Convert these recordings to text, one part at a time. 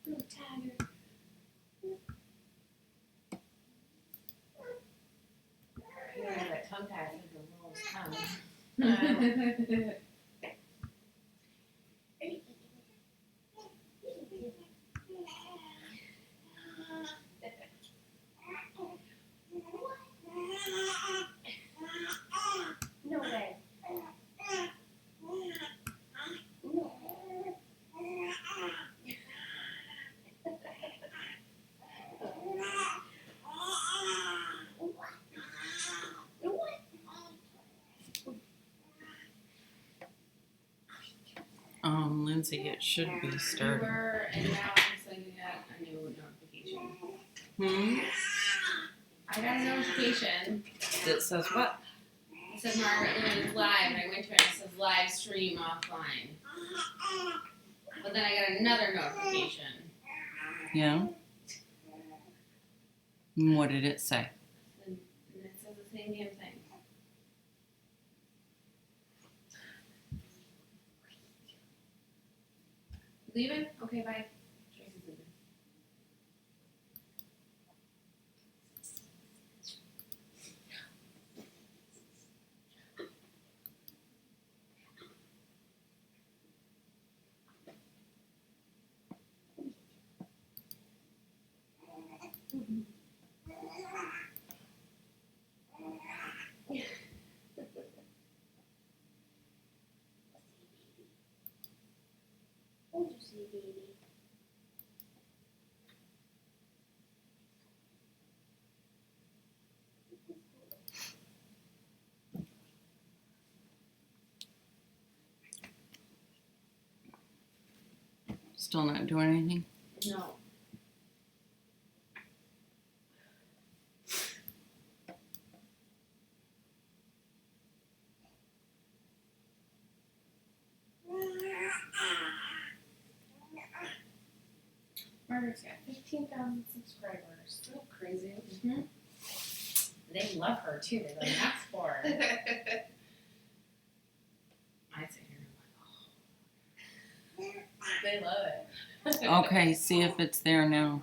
Little tiger. You have that tongue tie for the little tongue. No way. Lindsay, it should be starting. And now I'm sending out a new notification. I got a notification. That says what? It says Margaret Leuwen is live, and I went to it and it says live stream offline. But then I got another notification. Yeah. And what did it say? And it says the same damn thing. Leaving? Okay, bye. Tracy's leaving. What did you say, baby? Still not doing anything? No. Margaret's got 15,000 subscribers. Isn't that crazy? Mm-hmm. They love her too. They're like, that's for her. I sit here and I'm like, oh. They love it. Okay, see if it's there now.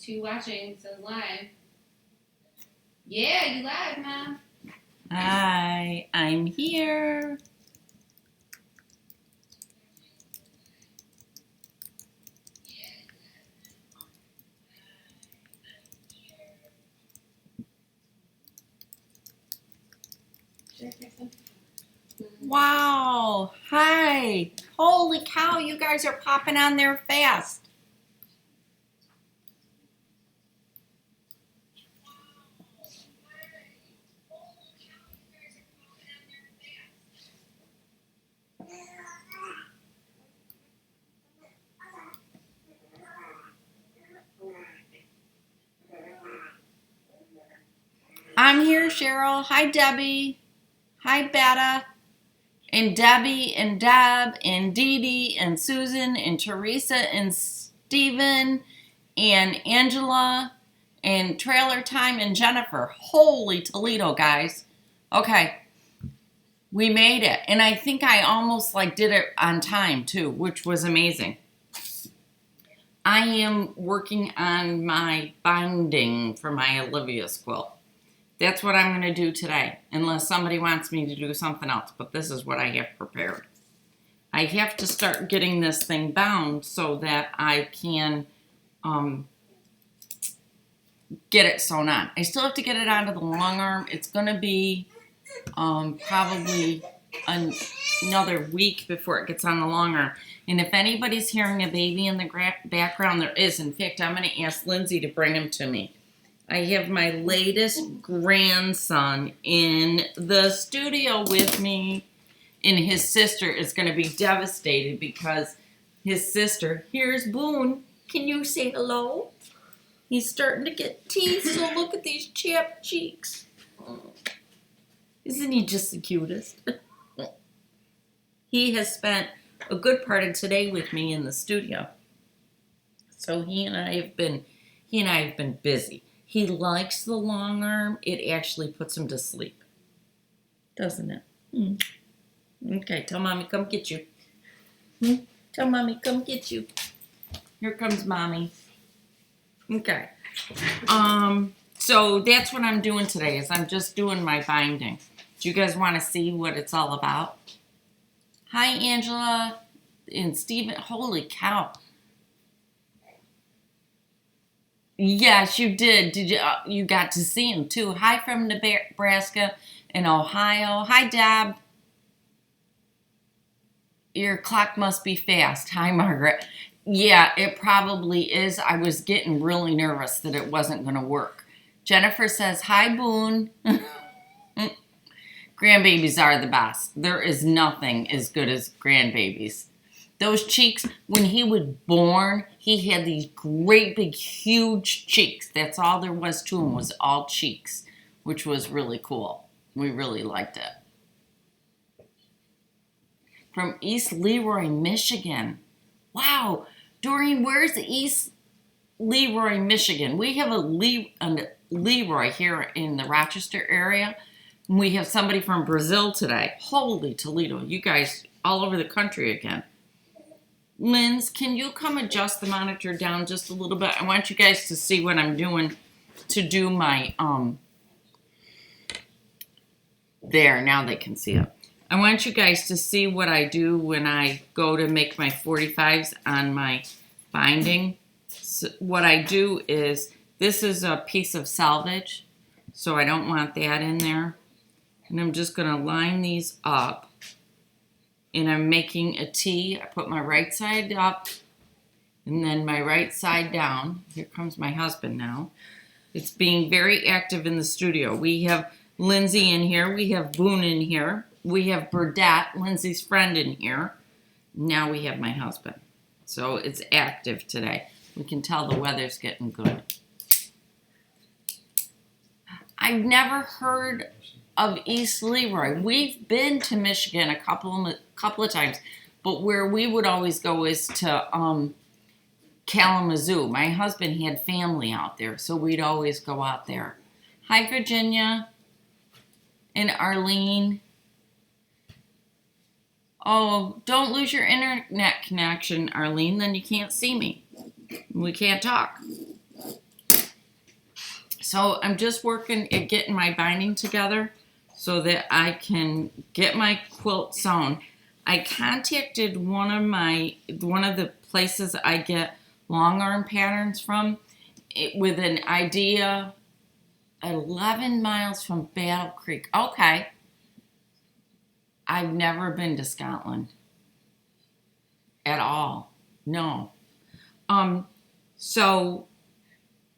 Two watching says live. Yeah, you live, Mom. Hi, I'm here. Wow, hi. Holy cow, you guys are popping on there fast. I'm here, Cheryl. Hi, Debbie. Hi, Betta. And Debbie and Deb and Dee Dee and Susan and Teresa and Steven and Angela and Trailer Time and Jennifer. Holy Toledo, guys. Okay. We made it. And I think I almost did it on time too, which was amazing. I am working on my binding for my Olivia's quilt. That's what I'm going to do today, unless somebody wants me to do something else. But this is what I have prepared. I have to start getting this thing bound so that I can get it sewn on. I still have to get it onto the long arm. It's going to be probably another week before it gets on the long arm. And if anybody's hearing a baby in the background, there is. In fact, I'm going to ask Lindsay to bring him to me. I have my latest grandson in the studio with me, and his sister is going to be devastated because his sister, here's Boone. Can you say hello? He's starting to get teeth, so look at these chapped cheeks. Isn't he just the cutest? He has spent a good part of today with me in the studio. So he and I have been busy. He likes the long arm. It actually puts him to sleep. Doesn't it? Okay, tell Mommy come get you. Tell Mommy come get you. Here comes Mommy. Okay. So that's what I'm doing today is I'm just doing my binding. Do you guys want to see what it's all about? Hi, Angela and Steven. Holy cow. Yes, you did. Did you? You got to see him too. Hi from Nebraska and Ohio. Hi, Deb. Your clock must be fast. Hi, Margaret. Yeah, it probably is. I was getting really nervous that it wasn't going to work. Jennifer says, hi, Boone. Grandbabies are the best. There is nothing as good as grandbabies. Those cheeks, when he was born, he had these great big huge cheeks. That's all there was to him, was all cheeks, which was really cool. We really liked it. From East Leroy, Michigan. Wow. Doreen, where's East Leroy, Michigan? We have a Leroy here in the Rochester area. We have somebody from Brazil today. Holy Toledo. You guys all over the country again. Linz, can you come adjust the monitor down just a little bit? I want you guys to see what I'm doing to do my, there, now they can see it. I want you guys to see what I do when I go to make my 45s on my binding. So what I do is, this is a piece of selvage, so I don't want that in there. And I'm just going to line these up. And I'm making a T. I put my right side up and then my right side down. Here comes my husband now. It's being very active in the studio. We have Lindsay in here. We have Boone in here. We have Burdette, Lindsay's friend, in here. Now we have my husband. So it's active today. We can tell the weather's getting good. I've never heard of East Leroy. We've been to Michigan a couple of times, but where we would always go is to Kalamazoo. My husband had family out there, so we'd always go out there. Hi, Virginia and Arlene. Oh, don't lose your internet connection, Arlene, then you can't see me. We can't talk. So I'm just working at getting my binding together so that I can get my quilt sewn. I contacted one of the places I get long arm patterns from with an idea 11 miles from Battle Creek. Okay. I've never been to Scotland at all. No. So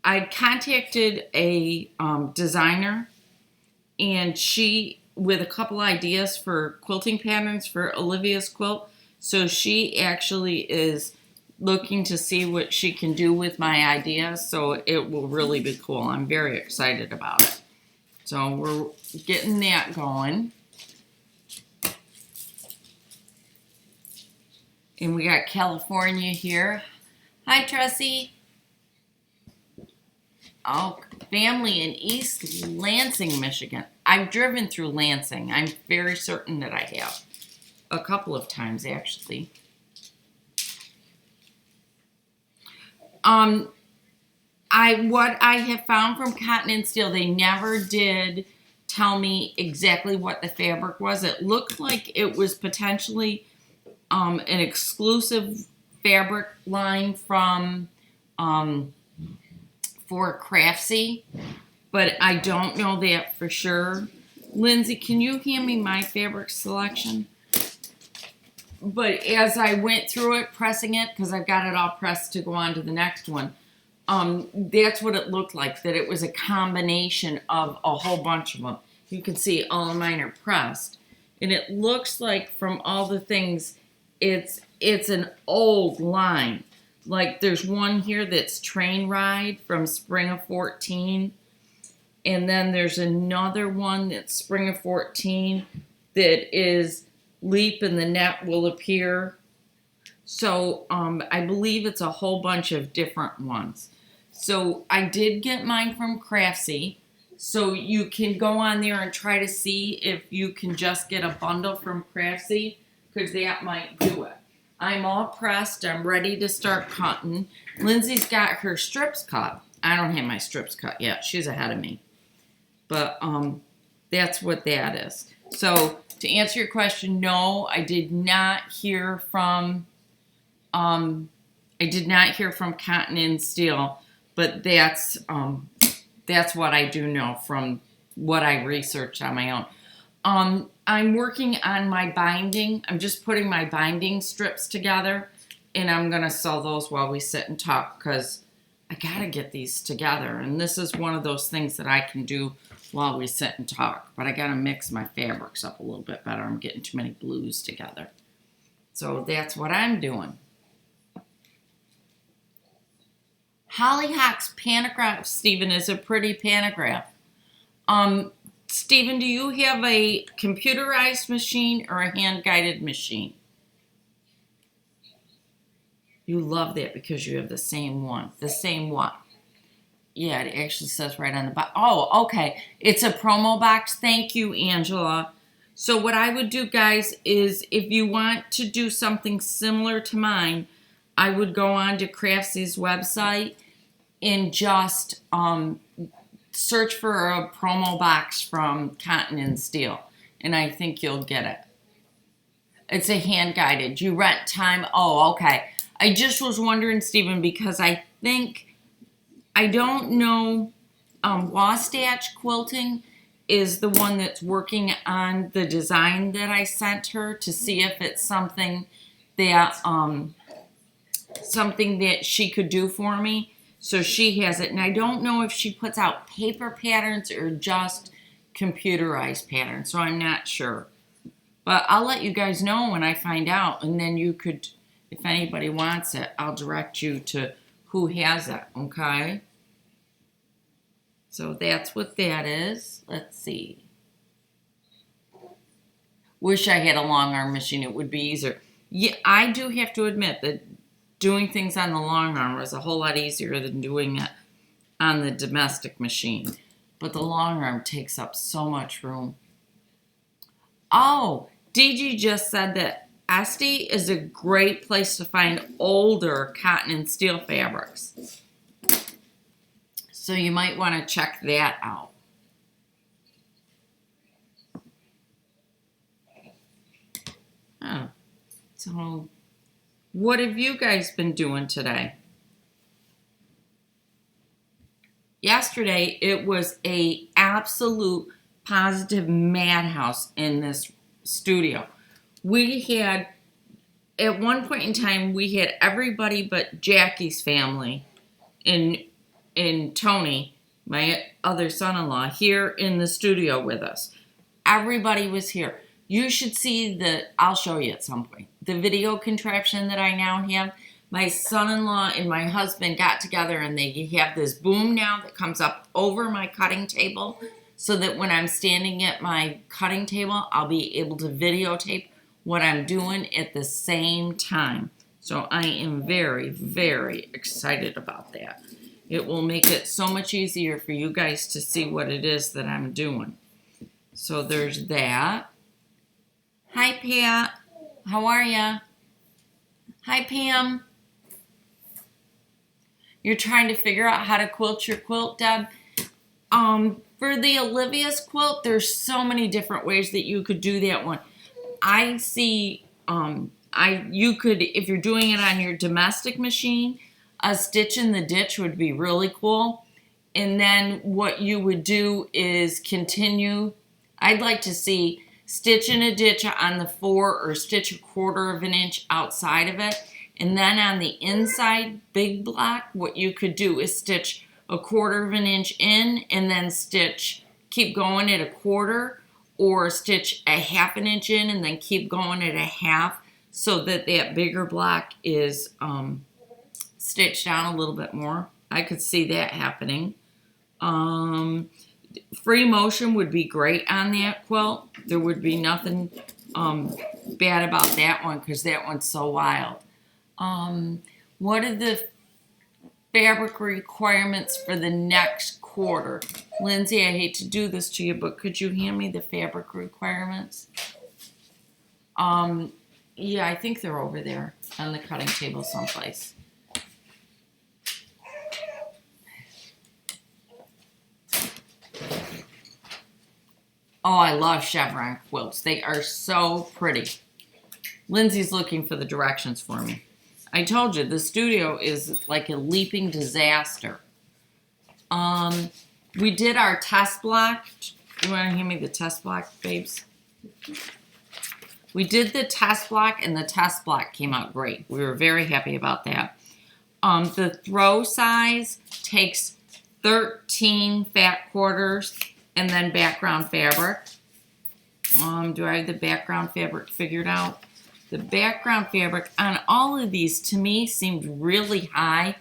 I contacted a designer, and she, with a couple ideas for quilting patterns for Olivia's quilt. So she actually is looking to see what she can do with my ideas. So it will really be cool. I'm very excited about it. So we're getting that going. And we got California here. Hi, Tressie. Oh, family in East Lansing, Michigan. I've driven through Lansing. I'm very certain that I have. A couple of times, actually. What I have found from Cotton and Steel, they never did tell me exactly what the fabric was. It looked like it was potentially an exclusive fabric line from for Craftsy, but I don't know that for sure. Lindsay, can you hand me my fabric selection? But as I went through it, pressing it, because I've got it all pressed to go on to the next one, that's what it looked like, that it was a combination of a whole bunch of them. You can see all of mine are pressed. And it looks like from all the things, it's an old line. Like there's one here that's Train Ride from Spring of 14. And then there's another one that's Spring of 14 that is Leap and the Net Will Appear. So I believe it's a whole bunch of different ones. So I did get mine from Craftsy. So you can go on there and try to see if you can just get a bundle from Craftsy, because that might do it. I'm all pressed. I'm ready to start cutting. Lindsay's got her strips cut. I don't have my strips cut yet. She's ahead of me. But that's what that is. So to answer your question, no, I did not hear from Cotton and Steel, but that's what I do know from what I researched on my own. I'm working on my binding. I'm just putting my binding strips together, and I'm going to sew those while we sit and talk, because I got to get these together. And this is one of those things that I can do while we sit and talk. But I got to mix my fabrics up a little bit better. I'm getting too many blues together. So that's what I'm doing. Hollyhock's pantograph, Stephen, is a pretty pantograph. Stephen, do you have a computerized machine or a hand-guided machine? You love that because you have the same one. The same what? Yeah, it actually says right on the box. Oh, okay. It's a promo box. Thank you, Angela. So what I would do, guys, is if you want to do something similar to mine, I would go on to Craftsy's website and just search for a promo box from Cotton and Steel, and I think you'll get it. It's a hand-guided. You rent time. Oh, okay. I just was wondering, Stephen, because I don't know, Wasatch Quilting is the one that's working on the design that I sent her to see if it's something that she could do for me. So she has it, and I don't know if she puts out paper patterns or just computerized patterns, so I'm not sure. But I'll let you guys know when I find out, and then you could, if anybody wants it, I'll direct you to who has it, okay? So that's what that is. Let's see. Wish I had a long arm machine. It would be easier. Yeah, I do have to admit that doing things on the long arm is a whole lot easier than doing it on the domestic machine. But the long arm takes up so much room. Oh, DG just said that Esty is a great place to find older Cotton and Steel fabrics. So you might want to check that out. Oh, so what have you guys been doing today? Yesterday, it was a absolute positive madhouse in this studio. We had, at one point in time, we had everybody but Jackie's family and Tony, my other son-in-law, here in the studio with us. Everybody was here. You should see I'll show you at some point, the video contraption that I now have. My son-in-law and my husband got together, and they have this boom now that comes up over my cutting table, so that when I'm standing at my cutting table, I'll be able to videotape what I'm doing at the same time. So I am very, very excited about that. It will make it so much easier for you guys to see what it is that I'm doing. So there's that. Hi, Pat. How are ya? Hi, Pam. You're trying to figure out how to quilt your quilt, Deb? For the Olivia's quilt, there's so many different ways that you could do that one. I see, you could, if you're doing it on your domestic machine, a stitch in the ditch would be really cool. And then what you would do is continue. I'd like to see stitch in a ditch on the 4 or stitch a 1/4 of an inch outside of it. And then on the inside big block, what you could do is stitch a 1/4 of an inch in, and then keep going at a 1/4, or stitch a 1/2 an inch in and then keep going at a 1/2, so that that bigger block is stitched down a little bit more. I could see that happening. Free motion would be great on that quilt. There would be nothing bad about that one, because that one's so wild. What are the fabric requirements for the next quarter. Lindsay, I hate to do this to you, but could you hand me the fabric requirements? Yeah, I think they're over there on the cutting table someplace. Oh, I love chevron quilts. They are so pretty. Lindsay's looking for the directions for me. I told you, the studio is like a leaping disaster. We did our test block. You want to hand me the test block, babes? We did the test block, and the test block came out great. We were very happy about that. The throw size takes 13 fat quarters and then background fabric. Do I have the background fabric figured out? The background fabric on all of these, to me, seemed really high.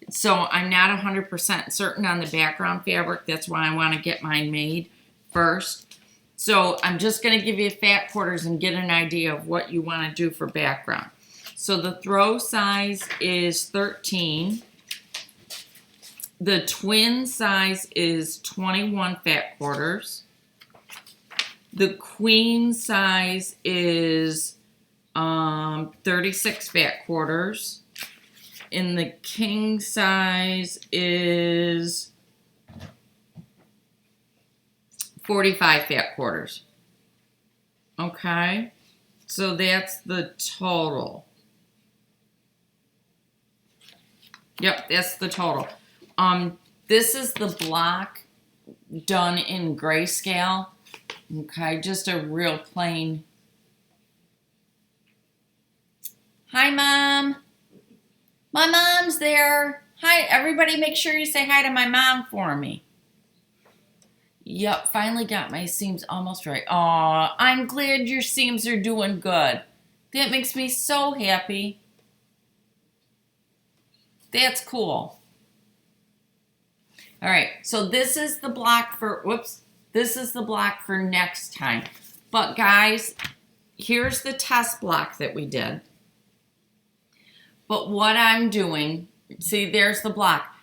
So I'm not 100% certain on the background fabric. That's why I want to get mine made first. So I'm just going to give you fat quarters and get an idea of what you want to do for background. So the throw size is 13. The twin size is 21 fat quarters. The queen size is 36 fat quarters. And the king size is 45 fat quarters. Okay, so that's the total. Yep, that's the total. This is the block done in grayscale. Okay, just a real plain. Hi, Mom. My mom's there. Hi, everybody, make sure you say hi to my mom for me. Yep, finally got my seams almost right. Aw, I'm glad your seams are doing good. That makes me so happy. That's cool. All right, so this is the block for, this is the block for next time. But guys, here's the test block that we did. But what I'm doing, see, there's the block.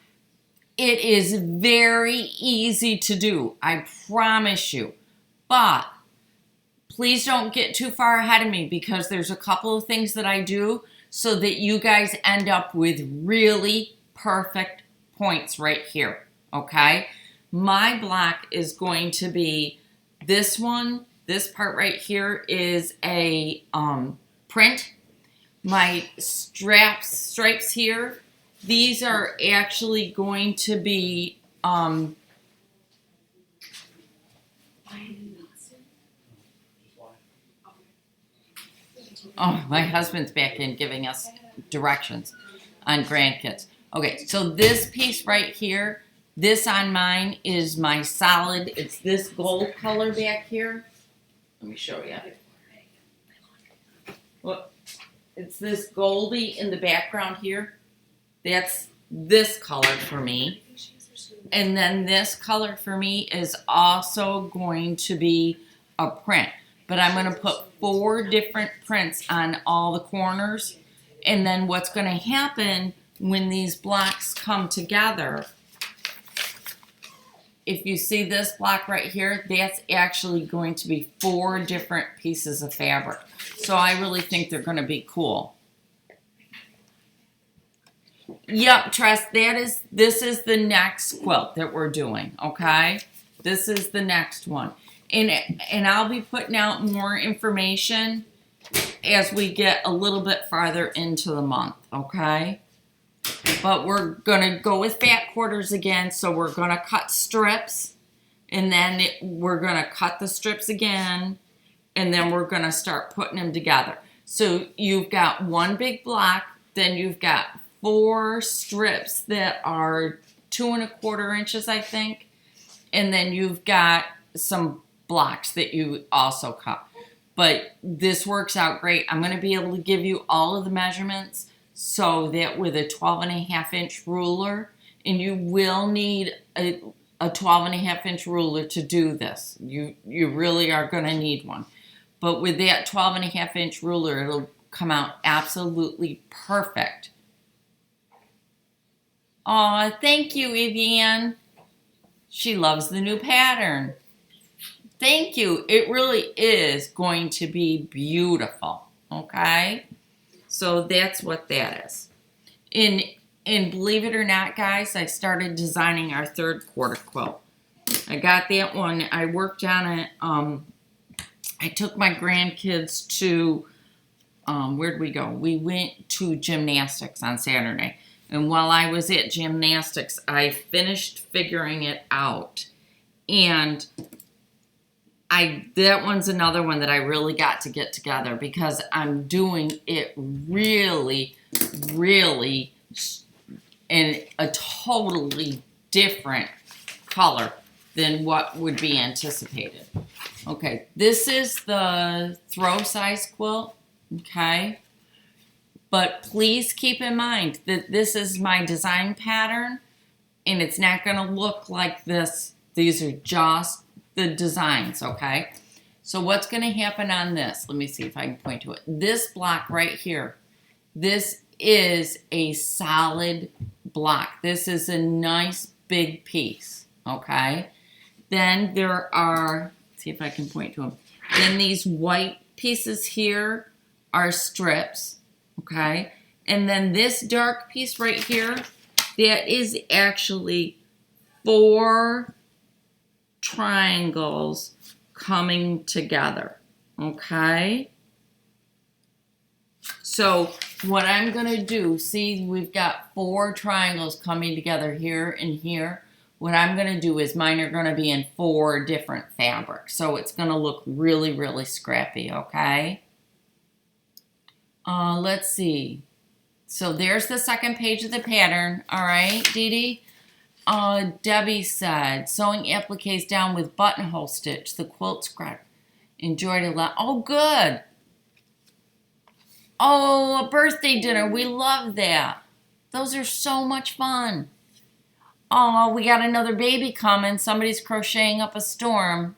It is very easy to do, I promise you. But please don't get too far ahead of me because there's a couple of things that I do so that you guys end up with really perfect points right here, okay? My block is going to be this one. This part right here is a print. My stripes here, these are actually going to be oh, my husband's back in giving us directions on grandkids. Okay, so this piece right here, this on mine is my solid, it's this gold color back here. Let me show you. Look, it's this goldy in the background here. That's this color for me. And then this color for me is also going to be a print. But I'm going to put 4 different prints on all the corners. And then what's going to happen when these blocks come together, if you see this block right here, that's actually going to be 4 different pieces of fabric. So I really think they're going to be cool. Yep, Tress, this is the next quilt that we're doing, okay? This is the next one. And I'll be putting out more information as we get a little bit farther into the month, okay? But we're going to go with fat quarters again, so we're going to cut strips, and then we're going to cut the strips again, and then we're going to start putting them together. So you've got one big block, then you've got 4 strips that are 2 1/4 inches, I think, and then you've got some blocks that you also cut. But this works out great. I'm going to be able to give you all of the measurements so that with a 12.5-inch ruler, and you will need a 12.5-inch ruler to do this. You really are going to need one. But with that 12.5-inch ruler, it'll come out absolutely perfect. Aw, thank you, Evian. She loves the new pattern. Thank you. It really is going to be beautiful. Okay? So that's what that is. And believe it or not, guys, I started designing our third quarter quilt. I got that one. I worked on it. I took my grandkids to, where'd we go? We went to gymnastics on Saturday. And while I was at gymnastics, I finished figuring it out. And that one's another one that I really got to get together because I'm doing it really, really in a totally different color than what would be anticipated. Okay, this is the throw size quilt, okay? But please keep in mind that this is my design pattern and it's not gonna look like this. These are just the designs, okay? So what's gonna happen on this? Let me see if I can point to it. This block right here, this is a solid block. This is a nice big piece, okay? Then there are, let's see if I can point to them. Then these white pieces here are strips, okay? And then this dark piece right here, that is actually 4 triangles coming together, okay? So what I'm gonna do, see we've got 4 triangles coming together here and here. What I'm gonna do is mine are gonna be in 4 different fabrics. So it's gonna look really, really scrappy, okay? Let's see. So there's the second page of the pattern, all right, Dee Dee? Debbie said, sewing appliques down with buttonhole stitch, the quilt scrap. Enjoyed a lot. Oh, good. Oh, a birthday dinner. We love that. Those are so much fun. Oh, we got another baby coming. Somebody's crocheting up a storm.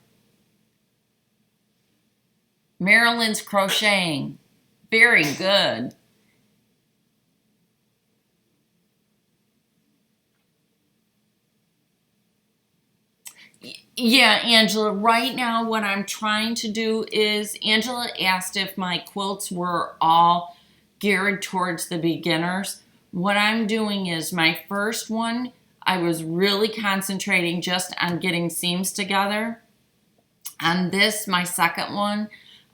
Marilyn's crocheting. Very good. Yeah, Angela, right now what I'm trying to do is, Angela asked if my quilts were all geared towards the beginners. What I'm doing is my first one, I was really concentrating just on getting seams together. On this, my second one,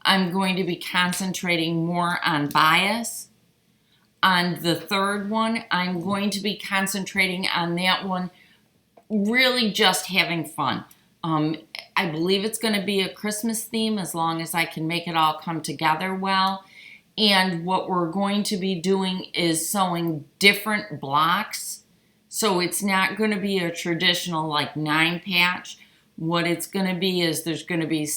I'm going to be concentrating more on bias. On the third one, I'm going to be concentrating on that one, really just having fun. I believe it's going to be a Christmas theme as long as I can make it all come together well. And what we're going to be doing is sewing different blocks. So it's not going to be a traditional like 9-patch. What it's going to be is there's going to be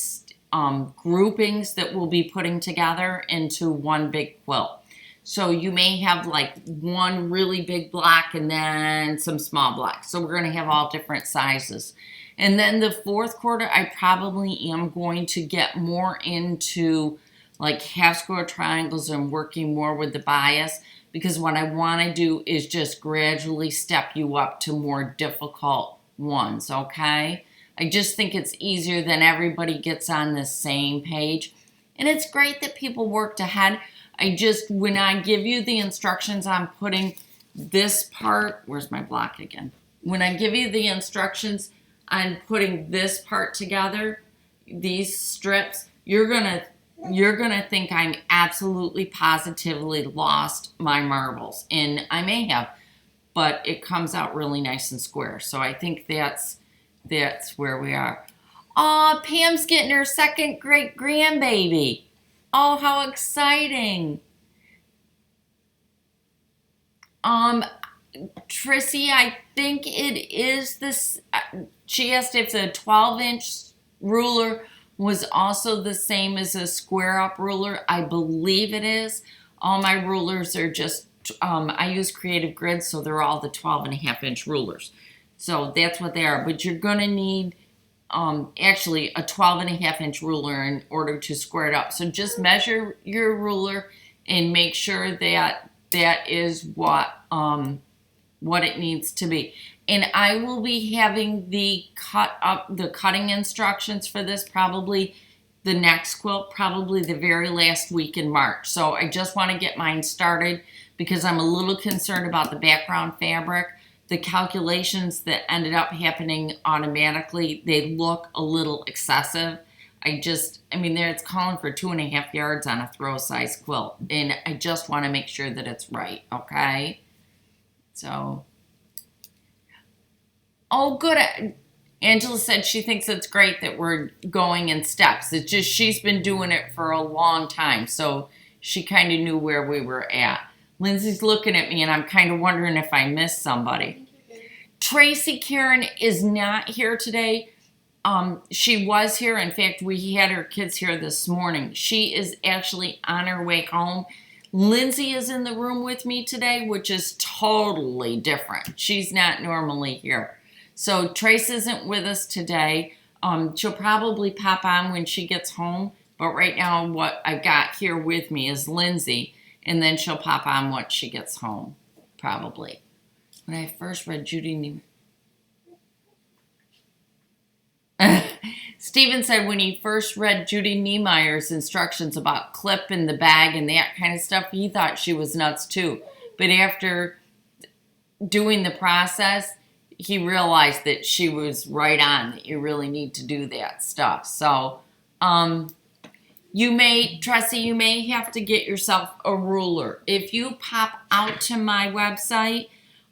groupings that we'll be putting together into one big quilt. So you may have like one really big block and then some small blocks. So we're going to have all different sizes. And then the fourth quarter, I probably am going to get more into like half square triangles and working more with the bias, because what I want to do is just gradually step you up to more difficult ones, okay? I just think it's easier than everybody gets on the same page. And it's great that people worked ahead. When I give you the instructions on putting this part, where's my block again? When I give you the instructions on putting this part together, these strips, you're gonna think I'm absolutely positively lost my marbles. And I may have, but it comes out really nice and square. So I think that's where we are. Aw, Pam's getting her second great grandbaby. Oh, how exciting. Trissy, I think it is this, she asked if the 12-inch ruler was also the same as a square up ruler. I believe it is. All my rulers are just, I use Creative Grids, so they're all the 12.5-inch rulers. So that's what they are. But you're going to need actually a 12.5-inch ruler in order to square it up. So just measure your ruler and make sure that that is what what it needs to be. And I will be having the cutting instructions for this probably the next quilt, probably the very last week in March. So I just want to get mine started because I'm a little concerned about the background fabric. The calculations that ended up happening automatically, they look a little excessive. It's calling for 2.5 yards on a throw size quilt. And I just want to make sure that it's right, okay? So, oh, good. Angela said she thinks it's great that we're going in steps. It's just she's been doing it for a long time, so she kind of knew where we were at. Lindsay's looking at me, and I'm kind of wondering if I missed somebody. Tracy Karen is not here today. She was here. In fact, we had her kids here this morning. She is actually on her way home. Lindsay is in the room with me today, which is totally different. She's not normally here. So Trace isn't with us today. She'll probably pop on when she gets home. But right now what I've got here with me is Lindsay. And then she'll pop on once she gets home, probably. When I first read Judy Stephen said when he first read Judy Niemeyer's instructions about clip in the bag and that kind of stuff, he thought she was nuts too. But after doing the process, he realized that she was right on, that you really need to do that stuff. So, Tressie, you may have to get yourself a ruler. If you pop out to my website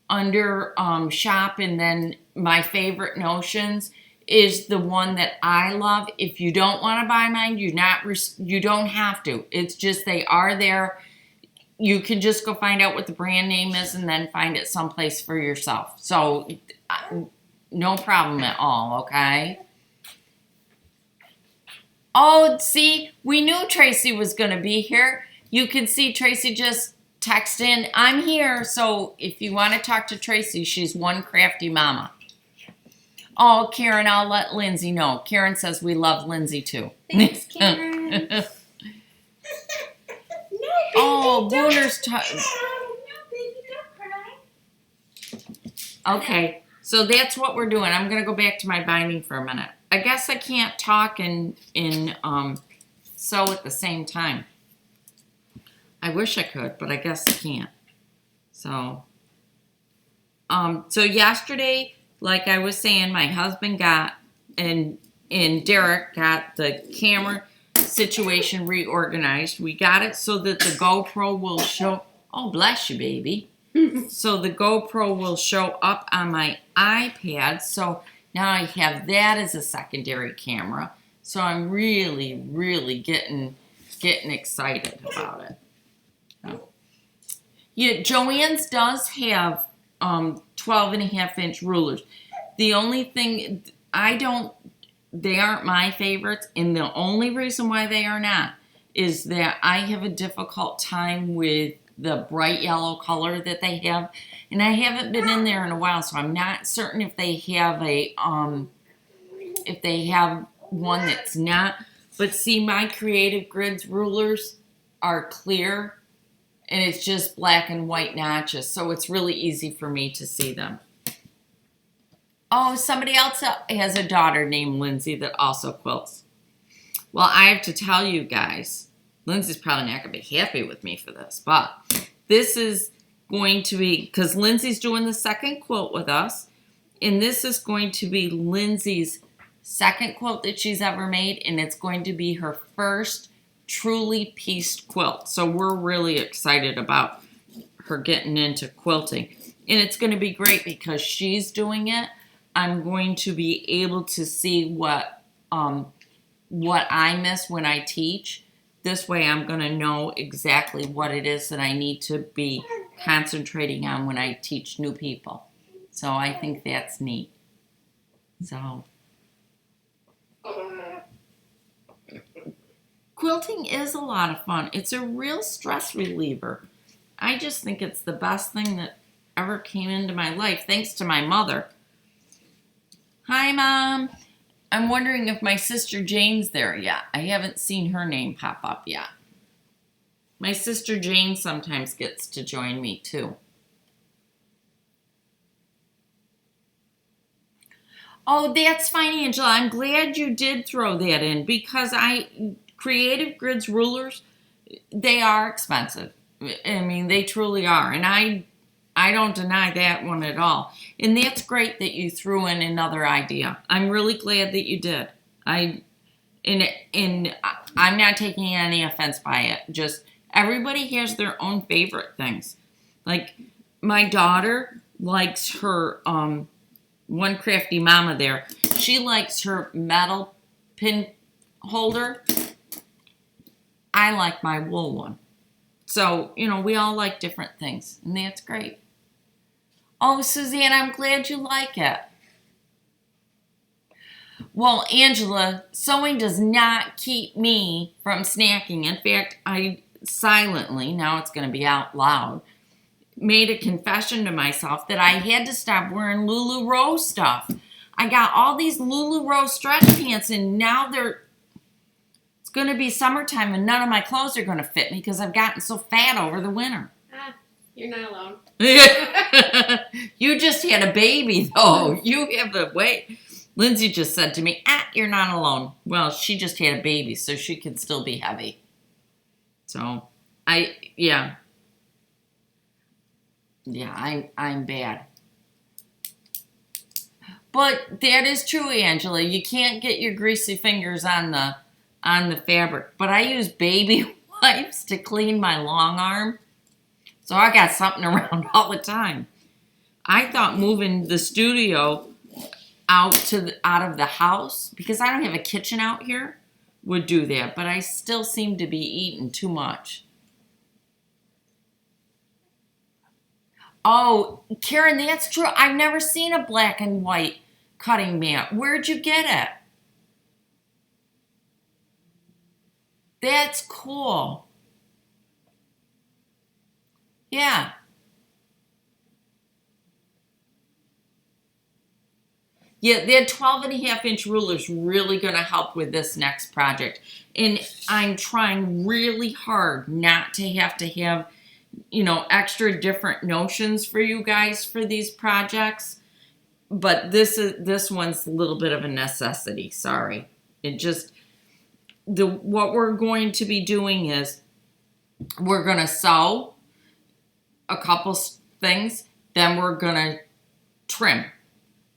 under shop and then my favorite notions is the one that I love. If you don't want to buy mine, you don't have to. It's just they are there. You can just go find out what the brand name is and then find it someplace for yourself. So no problem at all, okay? Oh, see, we knew Tracy was going to be here. You can see Tracy just text in, I'm here. So if you want to talk to Tracy, she's one crafty mama. Oh, Karen, I'll let Lindsay know. Karen says we love Lindsay too. Thanks, Karen. Oh, Booner's No, baby, don't cry. Okay, so that's what we're doing. I'm going to go back to my binding for a minute. I guess I can't talk and sew at the same time. I wish I could, but I guess I can't. So yesterday, like I was saying, my husband got and Derek got the camera situation reorganized. We got it so that the GoPro will show. Oh, bless you, baby. So the GoPro will show up on my iPad. So now I have that as a secondary camera. So I'm really, really getting excited about it. Yeah, Joann's does have 12.5-inch rulers. The only thing they aren't my favorites, and the only reason why they are not is that I have a difficult time with the bright yellow color that they have, and I haven't been in there in a while, so I'm not certain if they have one that's not. But see, my Creative Grids rulers are clear, and it's just black and white notches, so it's really easy for me to see them. Oh, somebody else has a daughter named Lindsay that also quilts. Well, I have to tell you guys, Lindsay's probably not going to be happy with me for this, but this is going to be, because Lindsay's doing the second quilt with us, and this is going to be Lindsay's second quilt that she's ever made, and it's going to be her first truly pieced quilt. So we're really excited about her getting into quilting. And it's going to be great because she's doing it. I'm going to be able to see what I miss when I teach. This way I'm going to know exactly what it is that I need to be concentrating on when I teach new people. So I think that's neat. So quilting is a lot of fun. It's a real stress reliever. I just think it's the best thing that ever came into my life, thanks to my mother. Hi, Mom. I'm wondering if my sister Jane's there yet. I haven't seen her name pop up yet. My sister Jane sometimes gets to join me, too. Oh, that's fine, Angela. I'm glad you did throw that in because Creative Grids rulers, they are expensive. I mean, they truly are. And I don't deny that one at all. And that's great that you threw in another idea. I'm really glad that you did. I'm not taking any offense by it. Just everybody has their own favorite things. Like my daughter likes her one crafty mama there. She likes her metal pin holder. I like my wool one. So, we all like different things, and that's great. Oh, Suzanne, I'm glad you like it. Well, Angela, sewing does not keep me from snacking. In fact, I silently, now it's going to be out loud, made a confession to myself that I had to stop wearing LuLaRoe stuff. I got all these LuLaRoe stretch pants, and now it's going to be summertime, and none of my clothes are going to fit me because I've gotten so fat over the winter. You're not alone. You just had a baby, though. You have a weight. Lindsay just said to me, you're not alone. Well, she just had a baby, so she can still be heavy. So, yeah, I'm bad. But that is true, Angela. You can't get your greasy fingers on the fabric. But I use baby wipes to clean my long arm. So I got something around all the time. I thought moving the studio out of the house, because I don't have a kitchen out here, would do that. But I still seem to be eating too much. Oh, Karen, that's true. I've never seen a black and white cutting mat. Where'd you get it? That's cool. Yeah. Yeah, that 12.5-inch ruler is really going to help with this next project. And I'm trying really hard not to have extra different notions for you guys for these projects. But this one's a little bit of a necessity. Sorry. What we're going to be doing is we're going to sew a couple things, then we're going to trim.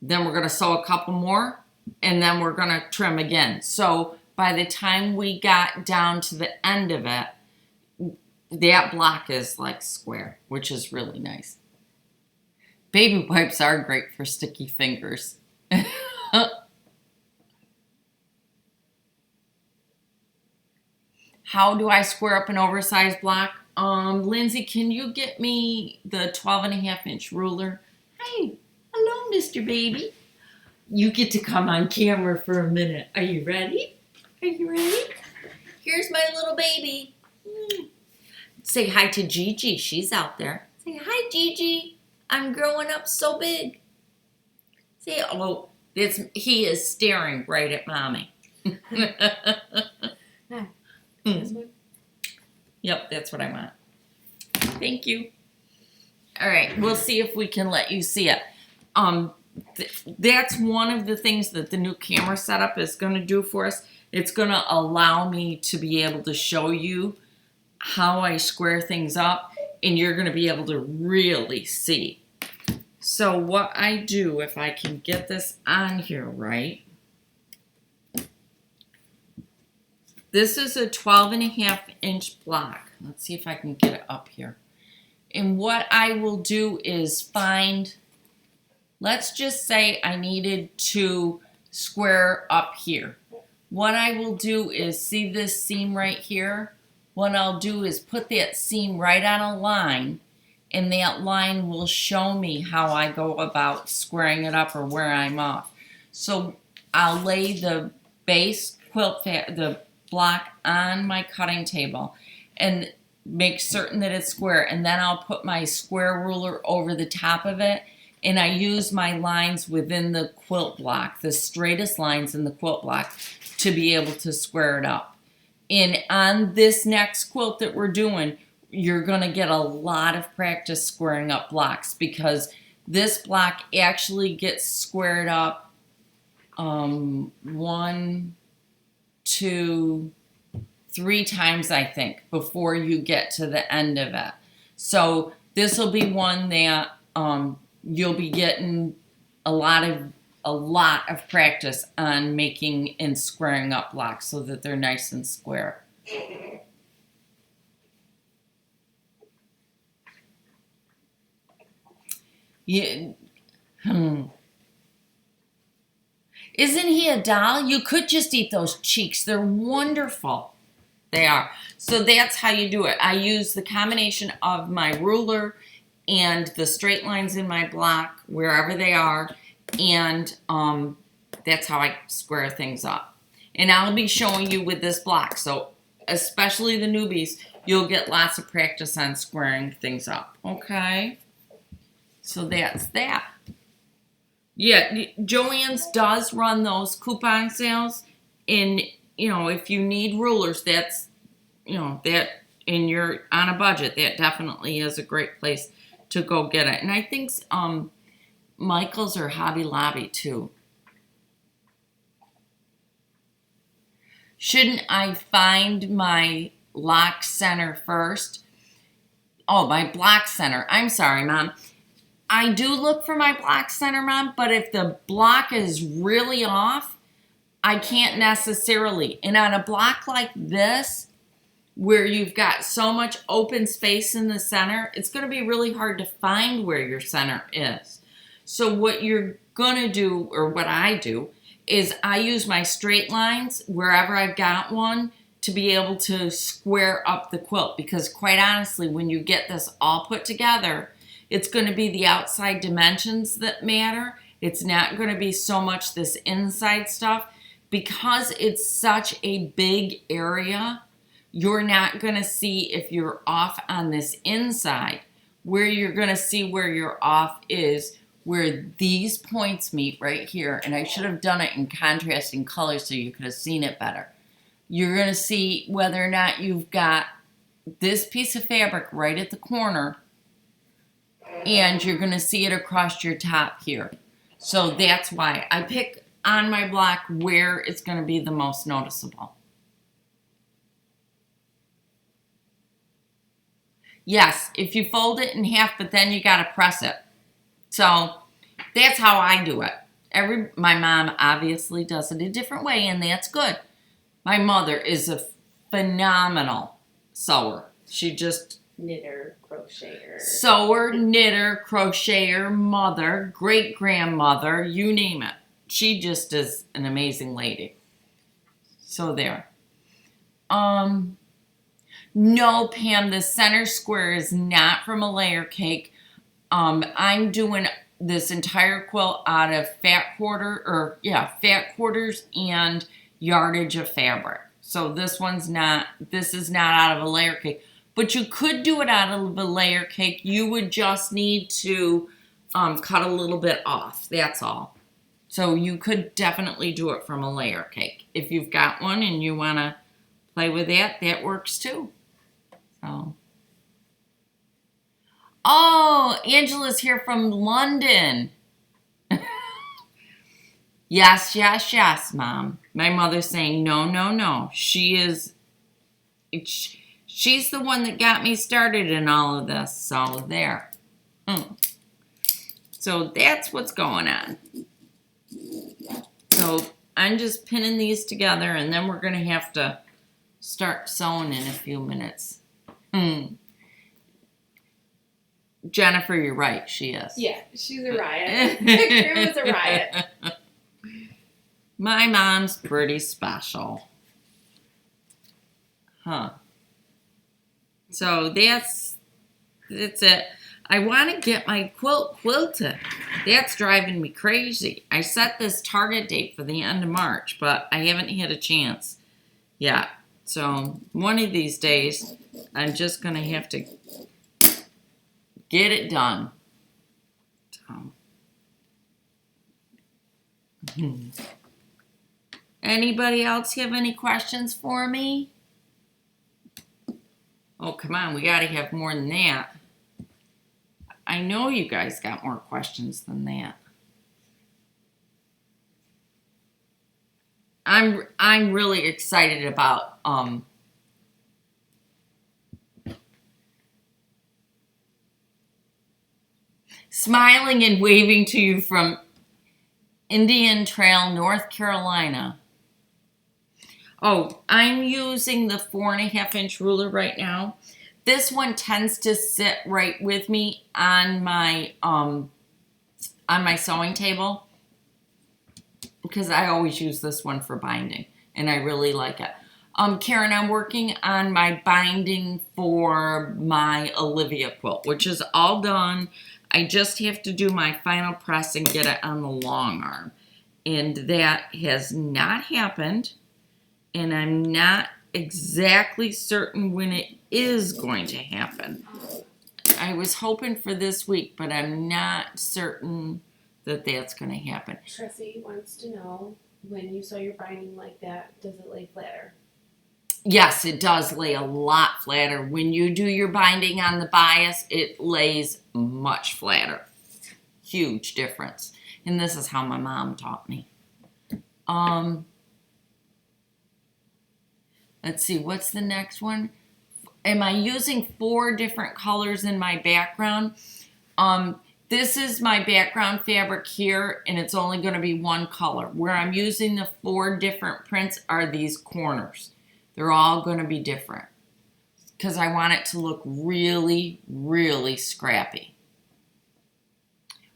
Then we're going to sew a couple more, and then we're going to trim again. So by the time we got down to the end of it, that block is like square, which is really nice. Baby wipes are great for sticky fingers. How do I square up an oversized block? Lindsay, can you get me the 12.5-inch ruler? Hi. Hello, Mr. Baby. You get to come on camera for a minute. Are you ready? Here's my little baby. Say hi to Gigi. She's out there. Say hi, Gigi. I'm growing up so big. Say, he is staring right at Mommy. Yep, that's what I want. Thank you. All right, we'll see if we can let you see it. That's one of the things that the new camera setup is going to do for us. It's going to allow me to be able to show you how I square things up, and you're going to be able to really see. So what I do, if I can get this on here right, this is a 12.5-inch block. Let's see if I can get it up here. And what I will do is let's just say I needed to square up here. What I will do is, see this seam right here? What I'll do is put that seam right on a line, and that line will show me how I go about squaring it up or where I'm off. So I'll lay the base the block on my cutting table and make certain that it's square, and then I'll put my square ruler over the top of it, and I use my lines within the quilt block, the straightest lines in the quilt block, to be able to square it up. And on this next quilt that we're doing, you're going to get a lot of practice squaring up blocks, because this block actually gets squared up 1, 2, 3 times, I think, before you get to the end of it. So this will be one that you'll be getting a lot of practice on making and squaring up blocks so that they're nice and square. Yeah. Isn't he a doll? You could just eat those cheeks. They're wonderful. They are. So that's how you do it. I use the combination of my ruler and the straight lines in my block, wherever they are, and that's how I square things up. And I'll be showing you with this block, so especially the newbies, you'll get lots of practice on squaring things up, okay? So that's that. Yeah, Joann's does run those coupon sales, and if you need rulers, that's that, and you're on a budget, that definitely is a great place to go get it. And I think Michael's or Hobby Lobby too. Shouldn't I find my lock center first? Oh, my block center. I'm sorry, Mom. I do look for my block center, Mom, but if the block is really off, I can't necessarily. And on a block like this, where you've got so much open space in the center, it's going to be really hard to find where your center is. So what you're going to do, or what I do, is I use my straight lines wherever I've got one to be able to square up the quilt. Because quite honestly, when you get this all put together, it's going to be the outside dimensions that matter. It's not going to be so much this inside stuff. Because it's such a big area, you're not going to see if you're off on this inside. Where you're going to see where you're off is where these points meet right here. And I should have done it in contrasting colors so you could have seen it better. You're going to see whether or not you've got this piece of fabric right at the corner, and you're going to see it across your top here. So that's why I pick on my block where it's going to be the most noticeable. Yes, if you fold it in half, but then you got to press it. So that's how I do it. My mom obviously does it a different way, and that's good. My mother is a phenomenal sewer. She just Knitter, crocheter. Sewer, knitter, crocheter, mother, great-grandmother, you name it. She just is an amazing lady. So there. No, Pam, the center square is not from a layer cake. I'm doing this entire quilt out of fat quarters and yardage of fabric. So this is not out of a layer cake. But you could do it out of a layer cake. You would just need to cut a little bit off. That's all. So you could definitely do it from a layer cake. If you've got one and you want to play with that, that works too. So. Oh, Angela's here from London. Yes, Mom. My mother's saying no. She's the one that got me started in all of this. So there. So that's what's going on. So I'm just pinning these together, and then we're going to have to start sewing in a few minutes. Jennifer, you're right. She is. Yeah, she's a riot. Grandma's a riot. My mom's pretty special. Huh. So that's it. I want to get my quilt quilted. That's driving me crazy. I set this target date for the end of March, but I haven't had a chance yet. So one of these days, I'm just going to have to get it done. Anybody else have any questions for me? Oh, come on. We got to have more than that. I know you guys got more questions than that. I'm really excited about smiling and waving to you from Indian Trail, North Carolina. Oh, I'm using the 4.5-inch ruler right now. This one tends to sit right with me on my sewing table because I always use this one for binding, and I really like it. Karen, I'm working on my binding for my Olivia quilt, which is all done. I just have to do my final press and get it on the long arm, and that has not happened. And I'm not exactly certain when it is going to happen. I was hoping for this week, but I'm not certain that that's going to happen. Tressie wants to know, when you sew your binding like that, does it lay flatter? Yes, it does lay a lot flatter. When you do your binding on the bias, it lays much flatter. Huge difference. And this is how my mom taught me. Let's see, what's the next one? Am I using 4 different colors in my background? This is my background fabric here, and it's only going to be one color. Where I'm using the 4 different prints are these corners. They're all going to be different because I want it to look really, really scrappy.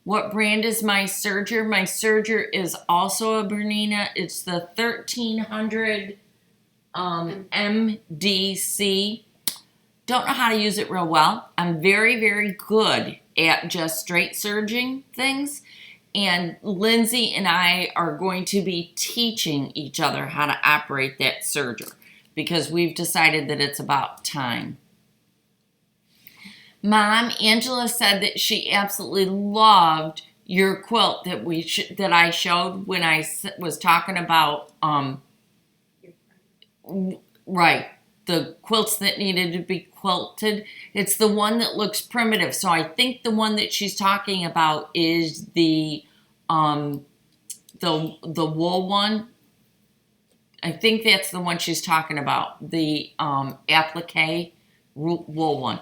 What brand is my serger? My serger is also a Bernina. It's the 1300 MDC. Don't know how to use it real well. I'm very, very good at just straight serging things. And Lindsay and I are going to be teaching each other how to operate that serger because we've decided that it's about time. Mom, Angela said that she absolutely loved your quilt that I showed when I was talking about right, the quilts that needed to be quilted. It's the one that looks primitive. So I think the one that she's talking about is the wool one. I think that's the one she's talking about, the applique wool one.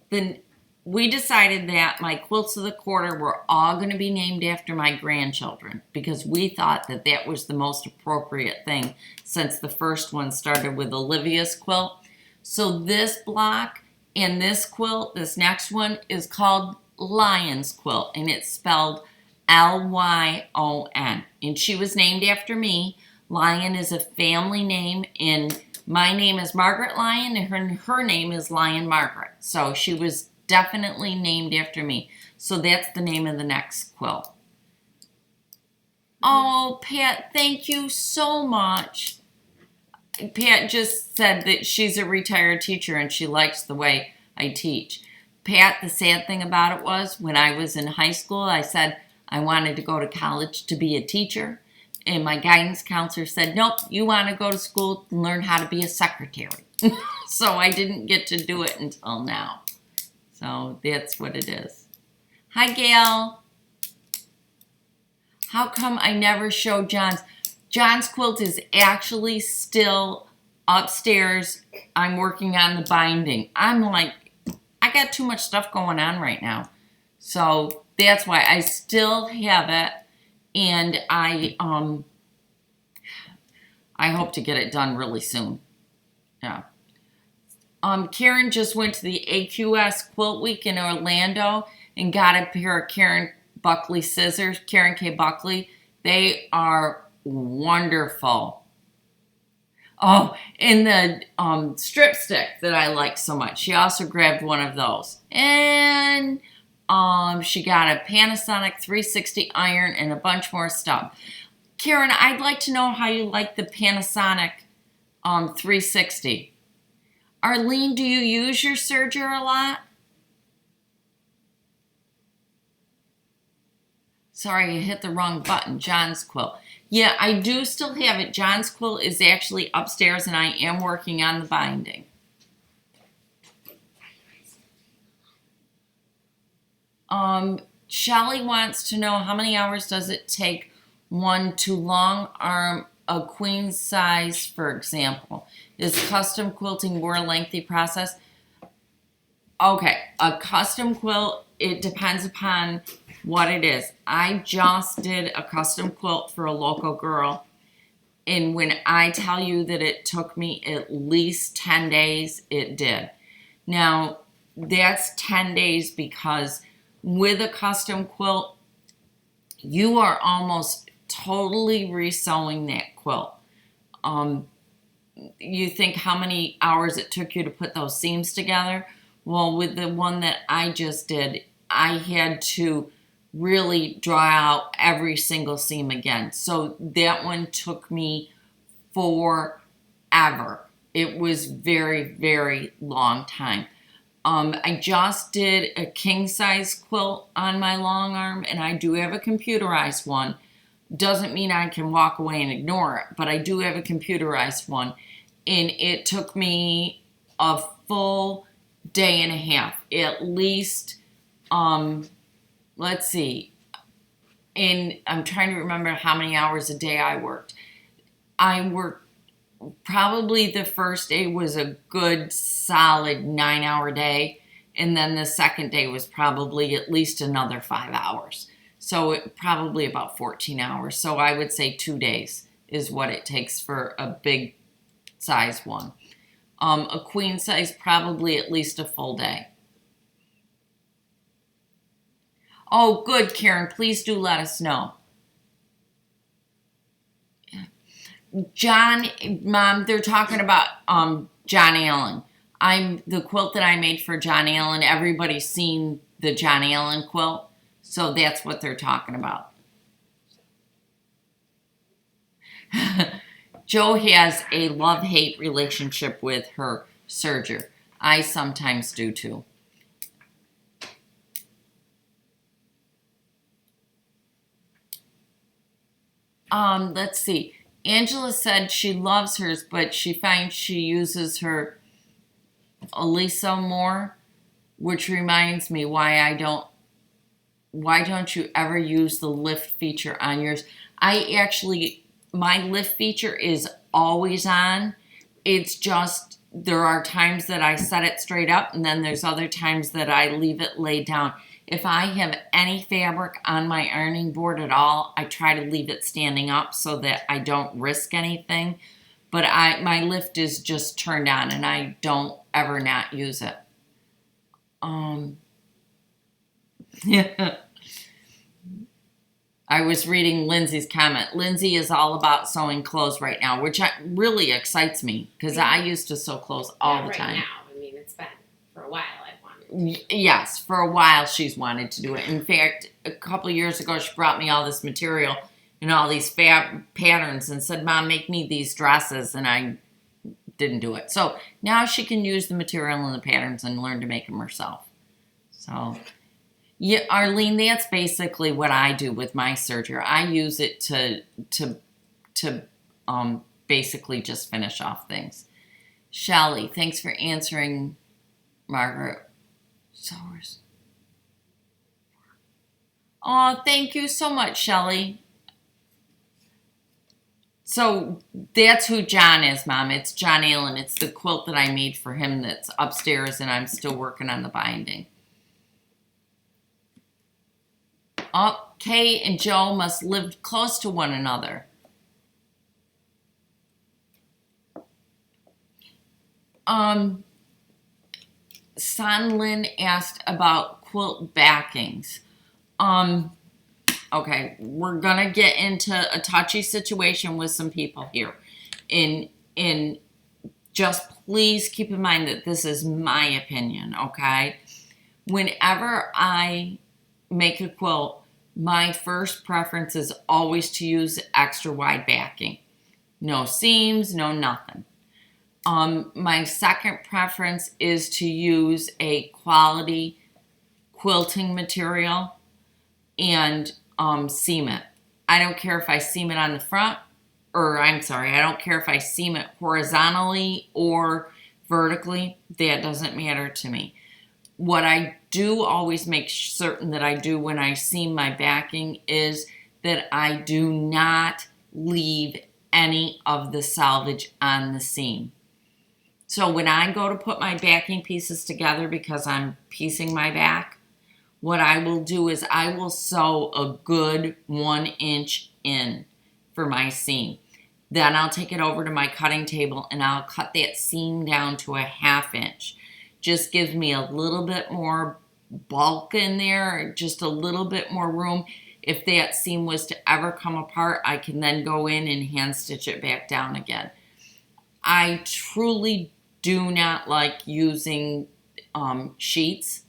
Then we decided that my quilts of the quarter were all going to be named after my grandchildren because we thought that that was the most appropriate thing since the first one started with Olivia's quilt. So this block and this quilt, this next one, is called Lion's Quilt, and it's spelled Lyon. And she was named after me. Lyon is a family name, and my name is Margaret Leuwen, and her name is Lion Margaret. So she was definitely named after me. So that's the name of the next quilt. Oh, Pat, thank you so much. Pat just said that she's a retired teacher and she likes the way I teach. Pat, the sad thing about it was when I was in high school, I said I wanted to go to college to be a teacher. And my guidance counselor said, nope, you want to go to school and learn how to be a secretary. So I didn't get to do it until now. So that's what it is. Hi, Gail. How come I never show John's? John's quilt is actually still upstairs. I'm working on the binding. I'm like, I got too much stuff going on right now. So that's why I still have it. And I hope to get it done really soon. Yeah. Karen just went to the AQS Quilt Week in Orlando and got a pair of Karen Buckley scissors, Karen K. Buckley. They are wonderful. Oh, and the strip stick that I like so much. She also grabbed one of those. And she got a Panasonic 360 iron and a bunch more stuff. Karen, I'd like to know how you like the Panasonic 360. Arlene, do you use your serger a lot? Sorry, I hit the wrong button. John's quilt. Yeah, I do still have it. John's quilt is actually upstairs and I am working on the binding. Shelly wants to know how many hours does it take one to long arm a queen size, for example, is custom quilting more lengthy process? Okay, a custom quilt, it depends upon what it is. I just did a custom quilt for a local girl, and when I tell you that it took me at least 10 days, it did. Now, that's 10 days because with a custom quilt, you are almost totally resewing that quilt. You think how many hours it took you to put those seams together? Well, with the one that I just did, I had to really draw out every single seam again. So that one took me forever. It was very, very long time. I just did a king size quilt on my long arm, and I do have a computerized one. Doesn't mean I can walk away and ignore it, but I do have a computerized one. And it took me a full day and a half, at least, let's see, and I'm trying to remember how many hours a day I worked. I worked, probably the first day was a good solid 9-hour day, and then the second day was probably at least another 5 hours. So it probably about 14 hours. So I would say 2 days is what it takes for a big size one. A queen size, probably at least a full day. Oh, good, Karen. Please do let us know. John, Mom, they're talking about John Allen. The quilt that I made for John Allen. Everybody's seen the John Allen quilt, so that's what they're talking about. Jo has a love-hate relationship with her serger. I sometimes do too. Let's see. Angela said she loves hers, but she finds she uses her Elisa more, which reminds me why don't you ever use the lift feature on yours? My lift feature is always on. It's just, there are times that I set it straight up, and then there's other times that I leave it laid down. If I have any fabric on my ironing board at all, I try to leave it standing up so that I don't risk anything. But my lift is just turned on, and I don't ever not use it. Yeah. I was reading Lindsay's comment. Lindsay is all about sewing clothes right now, which really excites me because I used to sew clothes all the time. Right now, I mean, it's been for a while I've wanted. Yes, for a while she's wanted to do it. In fact, a couple of years ago, she brought me all this material and all these patterns and said, Mom, make me these dresses, and I didn't do it. So now she can use the material and the patterns and learn to make them herself. So... yeah, Arlene, that's basically what I do with my serger. I use it to basically just finish off things. Shelly, thanks for answering, Margaret. Sewers. Oh, thank you so much, Shelly. So that's who John is, Mom. It's John Allen. It's the quilt that I made for him that's upstairs, and I'm still working on the binding. Oh, Kay and Joe must live close to one another. Sanlin asked about quilt backings. Okay, we're gonna get into a touchy situation with some people here. And just please keep in mind that this is my opinion, okay? Whenever I make a quilt, my first preference is always to use extra wide backing. No seams, no nothing. My second preference is to use a quality quilting material and seam it. I don't care if I seam it on the front, I don't care if I seam it horizontally or vertically. That doesn't matter to me. What I do always make certain that I do when I seam my backing is that I do not leave any of the selvage on the seam. So when I go to put my backing pieces together, because I'm piecing my back, what I will do is I will sew a good 1 inch in for my seam. Then I'll take it over to my cutting table and I'll cut that seam down to a 1/2 inch. Just gives me a little bit more bulk in there, just a little bit more room. If that seam was to ever come apart, I can then go in and hand stitch it back down again. I truly do not like using sheets.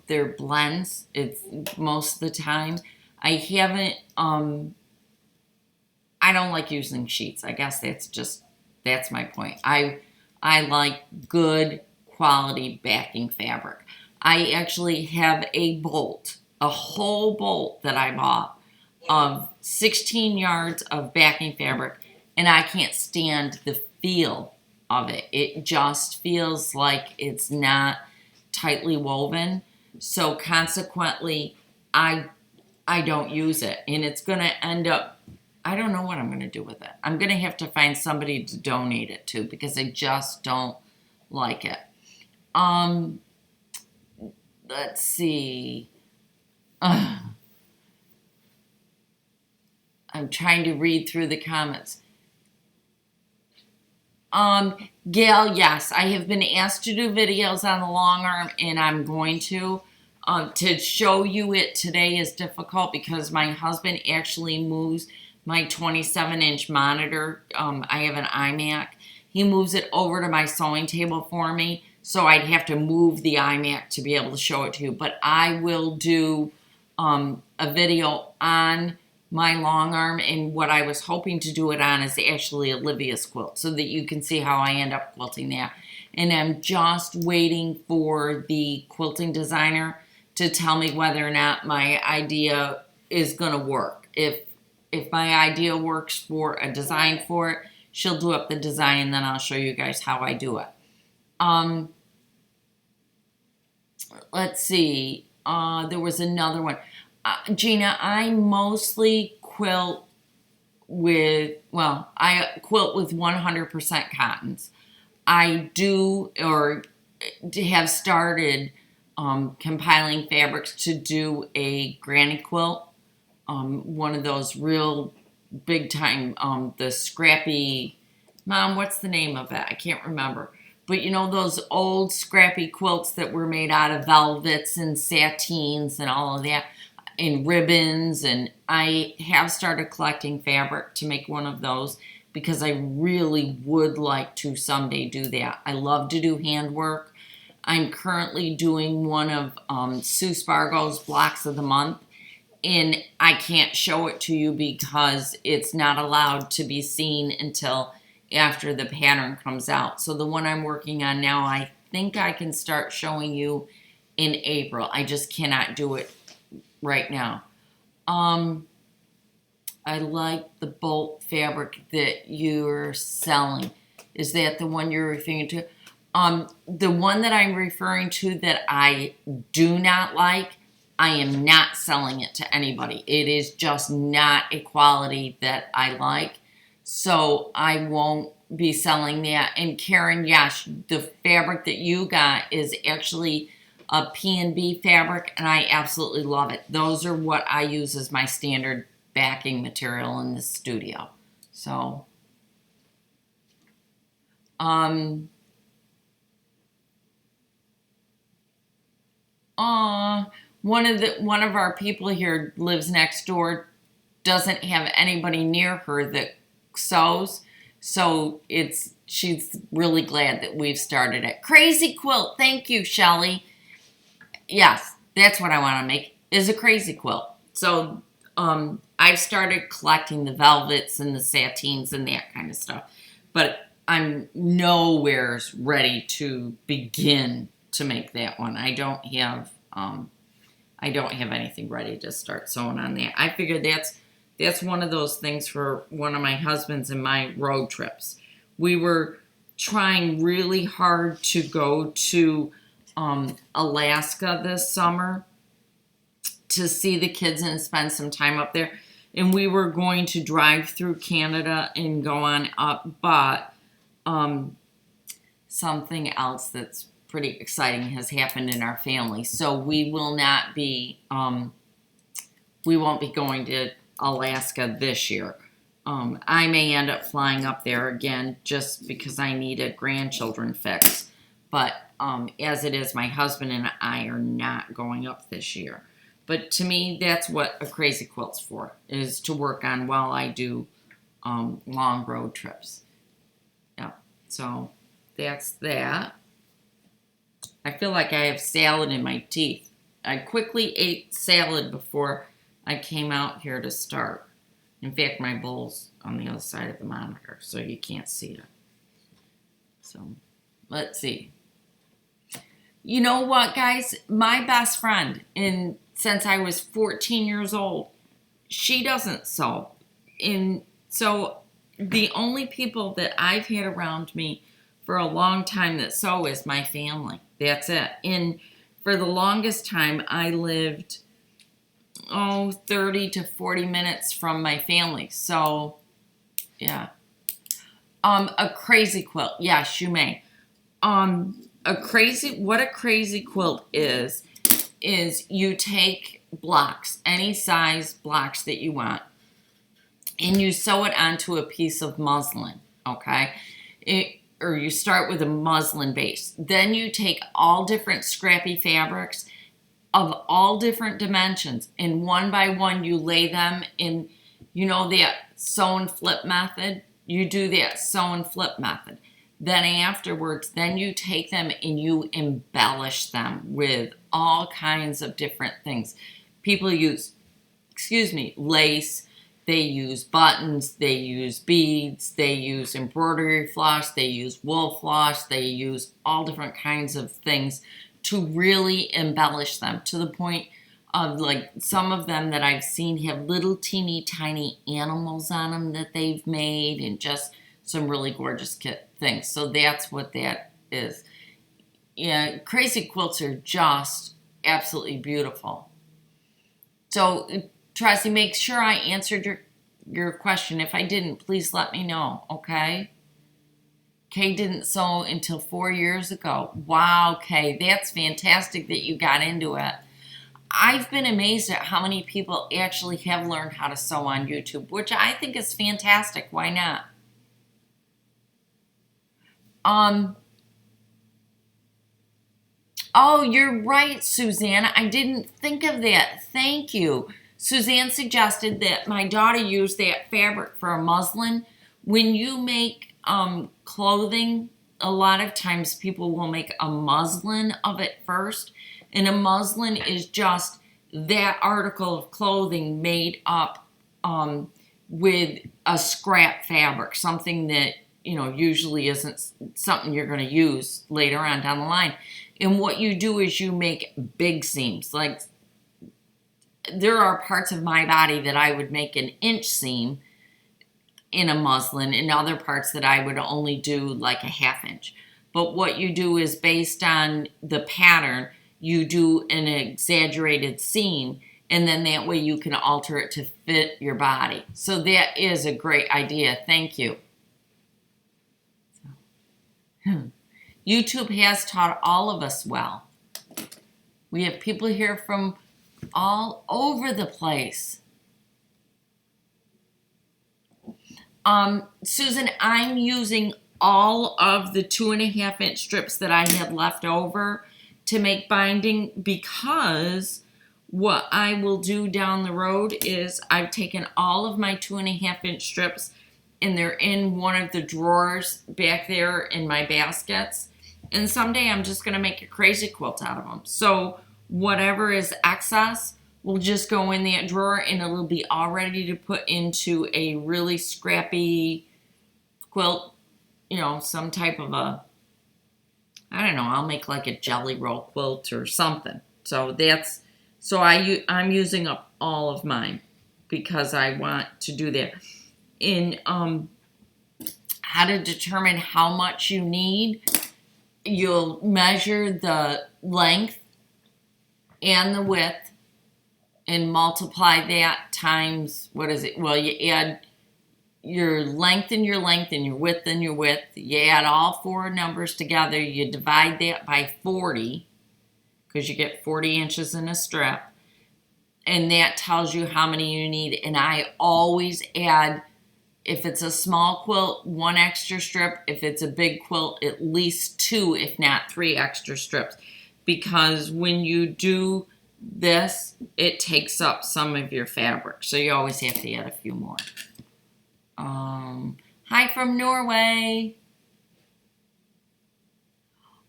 They're blends. It's most of the time. I haven't, I don't like using sheets. I guess that's my point. I like good quality backing fabric. I actually have a whole bolt that I bought of 16 yards of backing fabric, and I can't stand the feel of it. It just feels like it's not tightly woven. So consequently, I don't use it, and it's going to end up, I don't know what I'm going to do with it. I'm going to have to find somebody to donate it to because I just don't like it. Let's see. I'm trying to read through the comments. Gail, yes, I have been asked to do videos on the long arm, and I'm going to. To show you it today is difficult because my husband actually moves my 27-inch monitor. I have an iMac. He moves it over to my sewing table for me, so I'd have to move the iMac to be able to show it to you. But I will do a video on my long arm, and what I was hoping to do it on is actually Olivia's quilt so that you can see how I end up quilting that. And I'm just waiting for the quilting designer to tell me whether or not my idea is going to work. If my idea works for a design for it, she'll do up the design, and then I'll show you guys how I do it. Let's see. There was another one. Gina, I mostly quilt with, I quilt with 100% cottons. I do, or have started compiling fabrics to do a granny quilt. One of those real big time, the scrappy, Mom, what's the name of it? I can't remember. But you know those old scrappy quilts that were made out of velvets and satines and all of that, and ribbons, and I have started collecting fabric to make one of those because I really would like to someday do that. I love to do handwork. I'm currently doing one of Sue Spargo's Blocks of the Month, and I can't show it to you because it's not allowed to be seen until after the pattern comes out. So the one I'm working on now, I think I can start showing you in April. I just cannot do it right now. I like the bolt fabric that you're selling. Is that the one you're referring to? The one that I'm referring to that I do not like, I am not selling it to anybody. It is just not a quality that I like. So I won't be selling that. And Karen, yes, the fabric that you got is actually a P&B fabric, and I absolutely love it. Those are what I use as my standard backing material in the studio. So, one of our people here lives next door, doesn't have anybody near her that sews, so she's really glad that we've started it. Crazy quilt, thank you, Shelly. Yes, that's what I want to make, is a crazy quilt. So I've started collecting the velvets and the satines and that kind of stuff, but I'm nowhere ready to begin to make that one. I don't have anything ready to start sewing on that. I figured that's one of those things for one of my husband's and my road trips. We were trying really hard to go to Alaska this summer to see the kids and spend some time up there. and we were going to drive through Canada and go on up, but something else that's pretty exciting has happened in our family. So we will not be, we won't be going to Alaska this year. I may end up flying up there again just because I need a grandchildren fix. But as it is, my husband and I are not going up this year. But to me, that's what a crazy quilt's for, is to work on while I do long road trips. Yeah, so that's that. I feel like I have salad in my teeth. I quickly ate salad before I came out here to start. In fact, my bowl's on the other side of the monitor, so you can't see it. So, let's see. You know what, guys? My best friend, since I was 14 years old, she doesn't sew. And so, the only people that I've had around me for a long time that sew is my family. That's it. And for the longest time, I lived 30 to 40 minutes from my family. So, yeah. A crazy quilt. Yes, you may. What a crazy quilt is you take blocks, any size blocks that you want, and you sew it onto a piece of muslin, okay? Or you start with a muslin base. Then you take all different scrappy fabrics of all different dimensions, and one by one you lay them in, you know, that sew and flip method. You do that sew and flip method. Then afterwards, then you take them and you embellish them with all kinds of different things. People use, lace, they use buttons, they use beads, they use embroidery floss, they use wool floss, they use all different kinds of things to really embellish them, to the point of, like, some of them that I've seen have little teeny tiny animals on them that they've made, and just some really gorgeous things. So that's what that is. Yeah, crazy quilts are just absolutely beautiful. So, Tracy, make sure I answered your question. If I didn't, please let me know, okay? Kay didn't sew until 4 years ago. Wow, Kay, that's fantastic that you got into it. I've been amazed at how many people actually have learned how to sew on YouTube, which I think is fantastic. Why not? Oh, you're right, Suzanne. I didn't think of that. Thank you. Suzanne suggested that my daughter use that fabric for a muslin. When you make clothing, a lot of times people will make a muslin of it first. And a muslin is just that article of clothing made up with a scrap fabric, something that, you know, usually isn't something you're going to use later on down the line. And what you do is you make big seams. Like, there are parts of my body that I would make an inch seam in a muslin, and other parts that I would only do like a half inch. But what you do is, based on the pattern, you do an exaggerated seam, and then that way you can alter it to fit your body. So that is a great idea. Thank you. YouTube has taught all of us well. We have people here from all over the place. Susan, I'm using all of the 2.5 inch strips that I had left over to make binding, because what I will do down the road is I've taken all of my 2.5 inch strips, and they're in one of the drawers back there in my baskets. And someday I'm just going to make a crazy quilt out of them. So whatever is excess will just go in that drawer, and it'll be all ready to put into a really scrappy quilt, you know, some type of a, I don't know, I'll make like a jelly roll quilt or something. So I'm using up all of mine because I want to do that. In how to determine how much you need, you'll measure the length and the width and multiply that times, what is it? Well, you add your length and your length and your width and your width. You add all four numbers together. You divide that by 40 because you get 40 inches in a strip. And that tells you how many you need. And I always add, if it's a small quilt, 1 extra strip. If it's a big quilt, at least 2, if not 3 extra strips. Because when you do this, it takes up some of your fabric. So you always have to add a few more. Hi from Norway.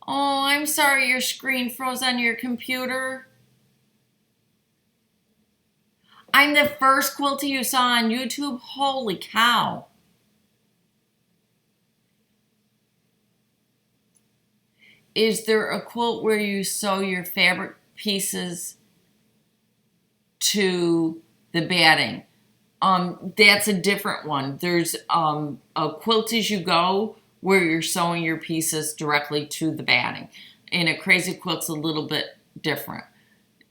Oh, I'm sorry your screen froze on your computer. I'm the first quilter you saw on YouTube? Holy cow. Is there a quilt where you sew your fabric pieces to the batting? That's a different one. There's a Quilt As You Go where you're sewing your pieces directly to the batting. And a Crazy Quilt's a little bit different.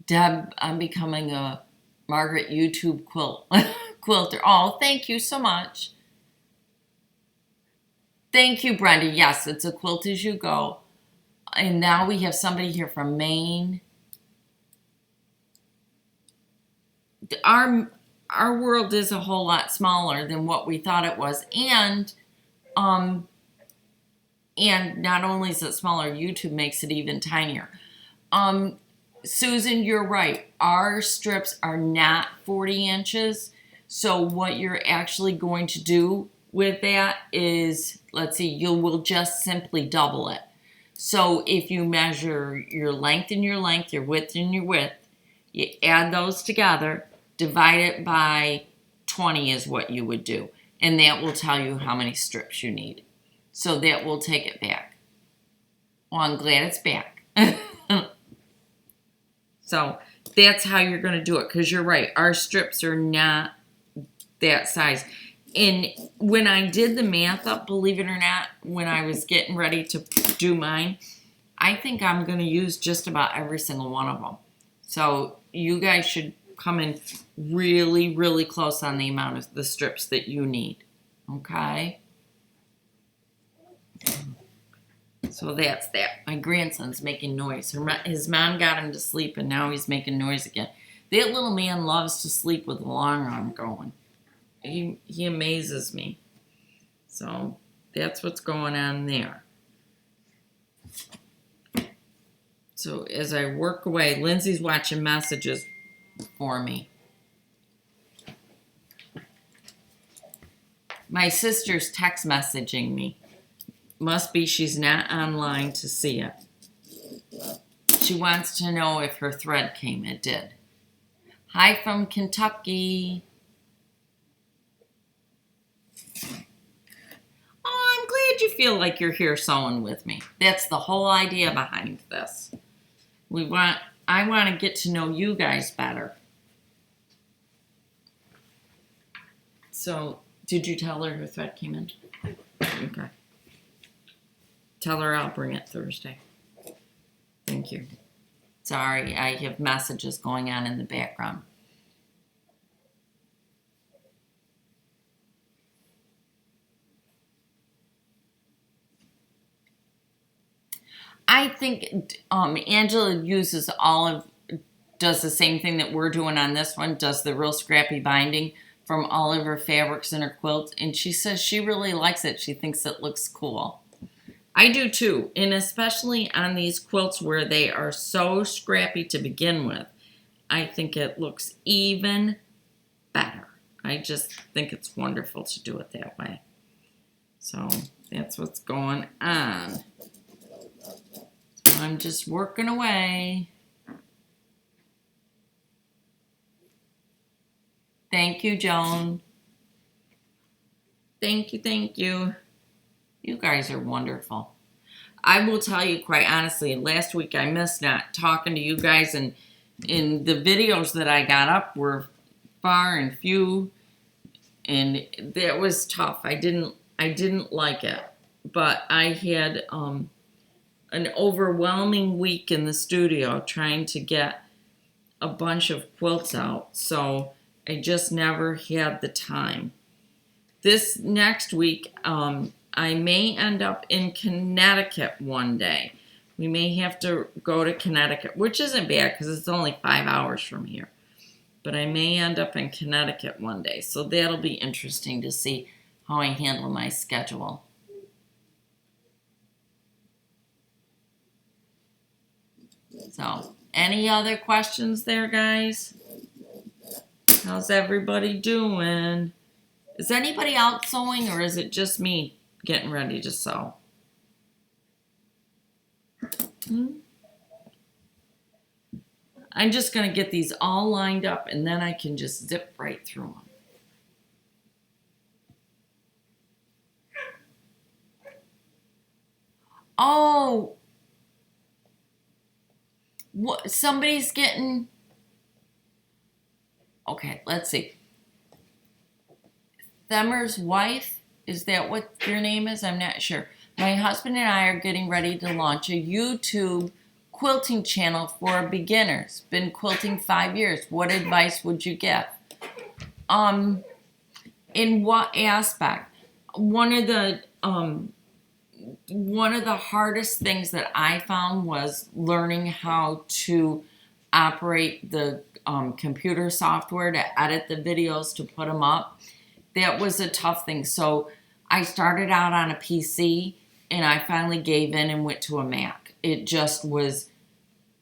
Deb, I'm becoming a Margaret YouTube quilter. Oh, thank you so much. Thank you, Brenda. Yes, it's a Quilt As You Go. And now we have somebody here from Maine. Our world is a whole lot smaller than what we thought it was, and not only is it smaller, YouTube makes it even tinier. Susan, you're right. Our strips are not 40 inches, so what you're actually going to do with that is, let's see, you will just simply double it. So if you measure your length and your length, your width and your width, you add those together. Divide it by 20 is what you would do. And that will tell you how many strips you need. So that will take it back. Well, I'm glad it's back. So that's how you're going to do it. Because you're right. Our strips are not that size. And when I did the math up, believe it or not, when I was getting ready to do mine, I think I'm going to use just about every single one of them. So you guys should come in really, really close on the amount of the strips that you need. Okay? So that's that. My grandson's making noise. His mom got him to sleep, and now he's making noise again. That little man loves to sleep with the long arm going. He amazes me. So that's what's going on there. So as I work away, Lindsay's watching messages for me. My sister's text messaging me. Must be she's not online to see it. She wants to know if her thread came. It did. Hi from Kentucky. Oh, I'm glad you feel like you're here sewing with me. That's the whole idea behind this. I want to get to know you guys better. So, did you tell her thread came in? Okay. Tell her I'll bring it Thursday. Thank you. Sorry, I have messages going on in the background. I think Angela does the same thing that we're doing on this one, does the real scrappy binding from all of her fabrics in her quilt, and she says she really likes it. She thinks it looks cool. I do too, and especially on these quilts where they are so scrappy to begin with, I think it looks even better. I just think it's wonderful to do it that way. So that's what's going on. So I'm just working away. Thank you, Joan. Thank you, thank you. You guys are wonderful. I will tell you quite honestly, last week I missed not talking to you guys, and in the videos that I got up were far and few, and that was tough. I didn't like it, but I had an overwhelming week in the studio trying to get a bunch of quilts out, so I just never had the time. This next week, I may end up in Connecticut one day. We may have to go to Connecticut, which isn't bad because it's only 5 hours from here. But I may end up in Connecticut one day, so that'll be interesting to see how I handle my schedule. So, any other questions there, guys? How's everybody doing? Is anybody out sewing, or is it just me getting ready to sew? I'm just going to get these all lined up, and then I can just zip right through them. Oh, what? Somebody's getting... Okay, let's see. Themer's wife, is that what your name is? I'm not sure. My husband and I are getting ready to launch a YouTube quilting channel for beginners. Been quilting 5 years. What advice would you give? In what aspect? One of the hardest things that I found was learning how to operate the computer software to edit the videos, to put them up. That was a tough thing. So I started out on a PC, and I finally gave in and went to a Mac. It just was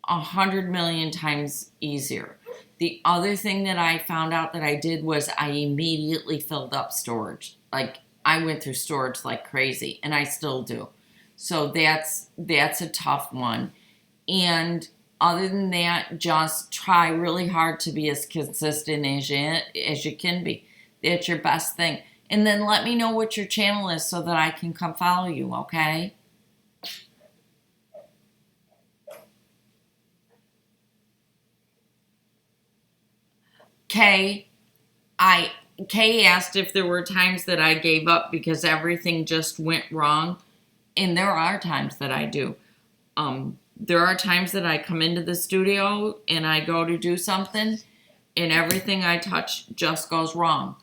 100 million times easier. The other thing that I found out that I did was I immediately filled up storage. Like, I went through storage like crazy, and I still do. So that's a tough one. And other than that, just try really hard to be as consistent as you can be. That's your best thing. And then let me know what your channel is so that I can come follow you, okay? Kay asked if there were times that I gave up because everything just went wrong. And there are times that I do. There are times that I come into the studio and I go to do something and everything I touch just goes wrong.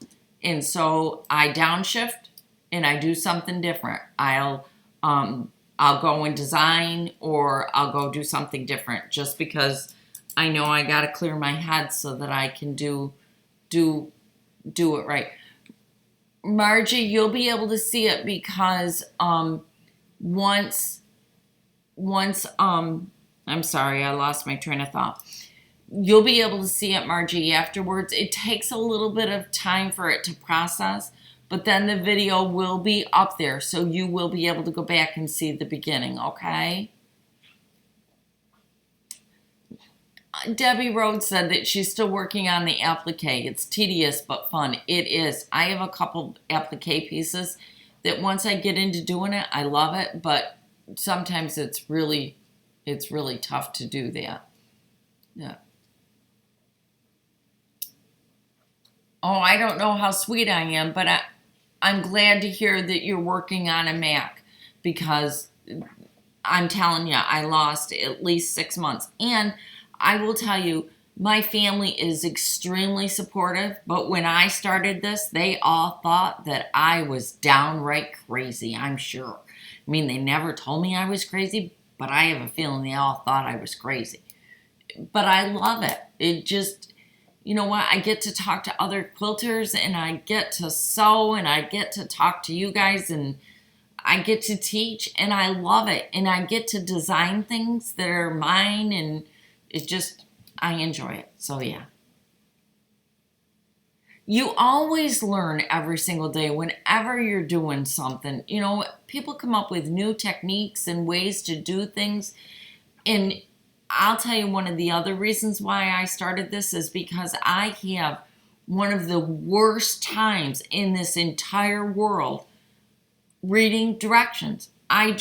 And so I downshift and I do something different. I'll go and design, or I'll go do something different just because I know I got to clear my head so that I can do it right. Margie, you'll be able to see it because once I'm sorry, I lost my train of thought. You'll be able to see it, Margie, afterwards. It takes a little bit of time for it to process, but then the video will be up there, so you will be able to go back and see the beginning, okay? Debbie Rhodes said that she's still working on the applique. It's tedious but fun. It is. I have a couple applique pieces that once I get into doing it, I love it, but sometimes it's really tough to do that. Yeah. Oh, I don't know how sweet I am, but I'm glad to hear that you're working on a Mac, because I'm telling you, I lost at least 6 months. And I will tell you, my family is extremely supportive, but when I started this, they all thought that I was downright crazy, I'm sure. I mean, they never told me I was crazy, but I have a feeling they all thought I was crazy. But I love it. It just, you know what? I get to talk to other quilters, and I get to sew, and I get to talk to you guys, and I get to teach, and I love it. And I get to design things that are mine, and it just, I enjoy it. So yeah. You always learn every single day whenever you're doing something. You know, people come up with new techniques and ways to do things. And I'll tell you, one of the other reasons why I started this is because I have one of the worst times in this entire world reading directions. I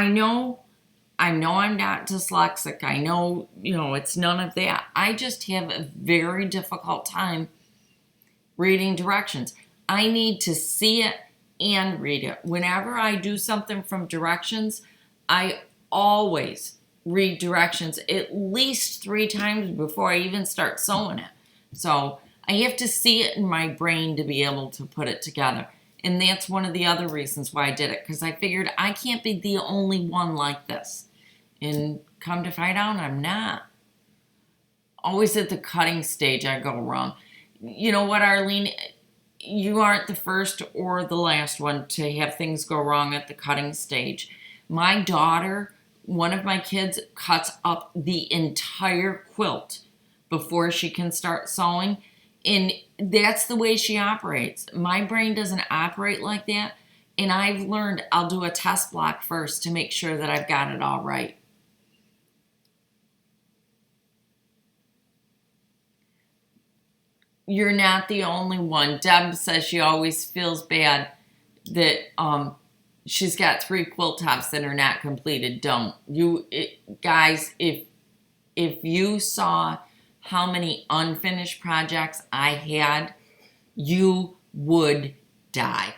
know I'm not dyslexic. I know, it's none of that. I just have a very difficult time reading directions. I need to see it and read it. Whenever I do something from directions, I always read directions at least 3 times before I even start sewing it. So I have to see it in my brain to be able to put it together. And that's one of the other reasons why I did it, because I figured I can't be the only one like this. And come to find out, I'm not. Always at the cutting stage, I go wrong. You know what, Arlene? You aren't the first or the last one to have things go wrong at the cutting stage. My daughter, one of my kids, cuts up the entire quilt before she can start sewing. And that's the way she operates. My brain doesn't operate like that. And I've learned I'll do a test block first to make sure that I've got it all right. You're not the only one. Deb says she always feels bad that she's got 3 quilt tops that are not completed. Don't. Guys, if you saw how many unfinished projects I had, you would die.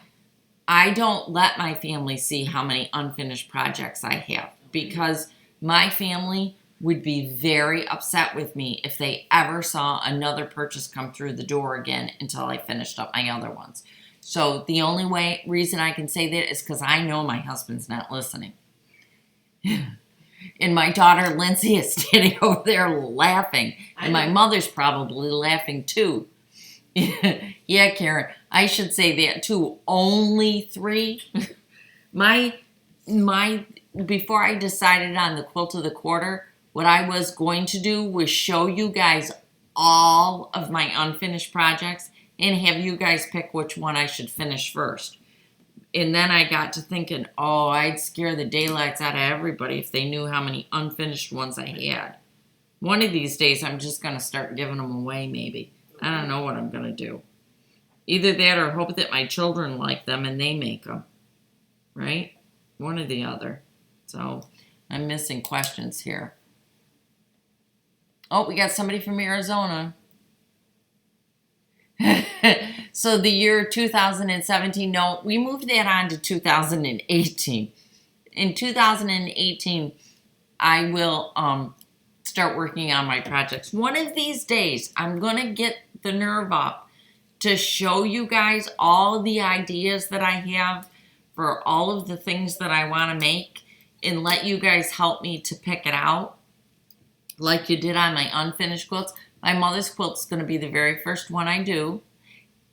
I don't let my family see how many unfinished projects I have, because my family would be very upset with me if they ever saw another purchase come through the door again until I finished up my other ones. So the only reason I can say that is because I know my husband's not listening. And my daughter Lindsay is standing over there laughing. And my mother's probably laughing too. Yeah, Karen, I should say that too. Only 3. Before I decided on the quilt of the quarter, what I was going to do was show you guys all of my unfinished projects and have you guys pick which one I should finish first. And then I got to thinking, oh, I'd scare the daylights out of everybody if they knew how many unfinished ones I had. One of these days, I'm just going to start giving them away, maybe. I don't know what I'm going to do. Either that or hope that my children like them and they make them. Right? One or the other. So, I'm missing questions here. Oh, we got somebody from Arizona. So the year 2017, no, we moved that on to 2018. In 2018, I will start working on my projects. One of these days, I'm going to get the nerve up to show you guys all the ideas that I have for all of the things that I want to make and let you guys help me to pick it out. Like you did on my unfinished quilts. My mother's quilt's going to be the very first one I do.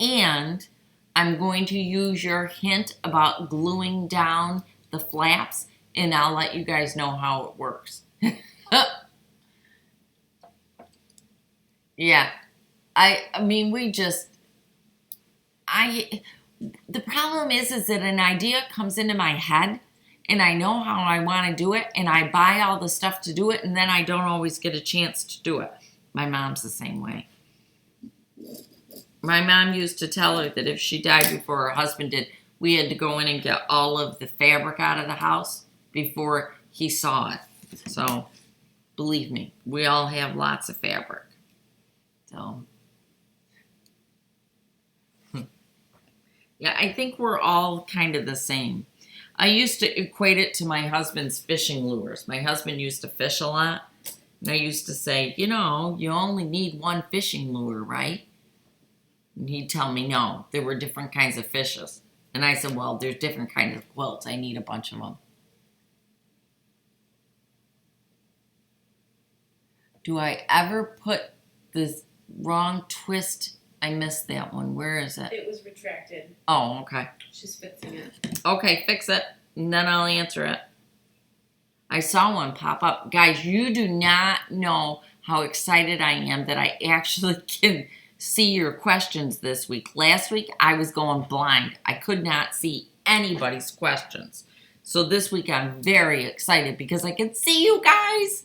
And I'm going to use your hint about gluing down the flaps, and I'll let you guys know how it works. Yeah. I mean, the problem is that an idea comes into my head, and I know how I want to do it, and I buy all the stuff to do it, and then I don't always get a chance to do it. My mom's the same way. My mom used to tell her that if she died before her husband did, we had to go in and get all of the fabric out of the house before he saw it. So, believe me, we all have lots of fabric. So, yeah, I think we're all kind of the same. I used to equate it to my husband's fishing lures. My husband used to fish a lot. And I used to say, you know, you only need one fishing lure, right? And he'd tell me, no, there were different kinds of fishes. And I said, well, there's different kinds of quilts. I need a bunch of them. Do I ever put this wrong twist? I missed that one. Where is it? It was retracted. Oh, okay. She's fixing it. Okay, fix it, and then I'll answer it. I saw one pop up. Guys, you do not know how excited I am that I actually can see your questions this week. Last week, I was going blind. I could not see anybody's questions. So this week, I'm very excited because I can see you guys.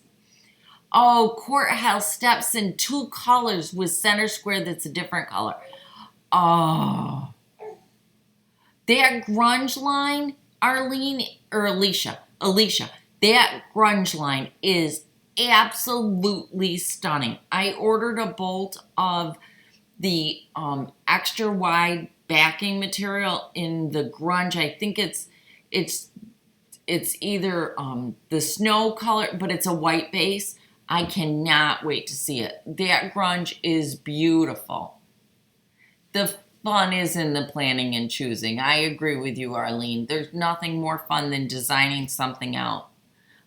Oh, courthouse steps in 2 colors with center square that's a different color. Oh. That grunge line, Arlene, or Alicia, that grunge line is absolutely stunning. I ordered a bolt of the extra wide backing material in the grunge. I think it's it's either the snow color, but it's a white base. I cannot wait to see it. That grunge is beautiful. The fun is in the planning and choosing. I agree with you, Arlene. There's nothing more fun than designing something out.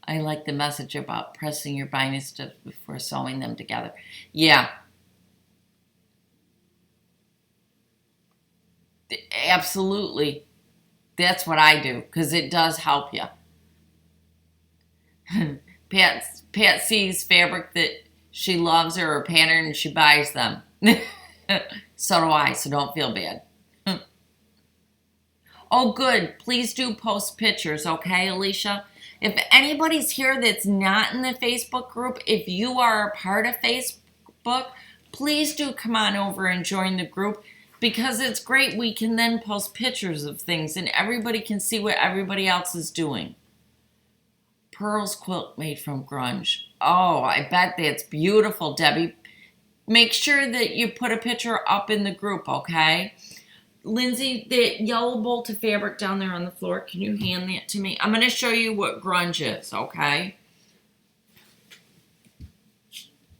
I like the message about pressing your binding strips before sewing them together. Yeah. Absolutely. That's what I do, because it does help you. Pat sees fabric that she loves or a pattern and she buys them. So do I, so don't feel bad. Oh, good. Please do post pictures, okay, Alicia? If anybody's here that's not in the Facebook group, if you are a part of Facebook, please do come on over and join the group, because it's great. We can then post pictures of things and everybody can see what everybody else is doing. Pearl's quilt made from grunge. Oh, I bet that's beautiful, Debbie. Make sure that you put a picture up in the group, okay? Lindsay, that yellow bolt of fabric down there on the floor, can you hand that to me? I'm going to show you what grunge is, okay?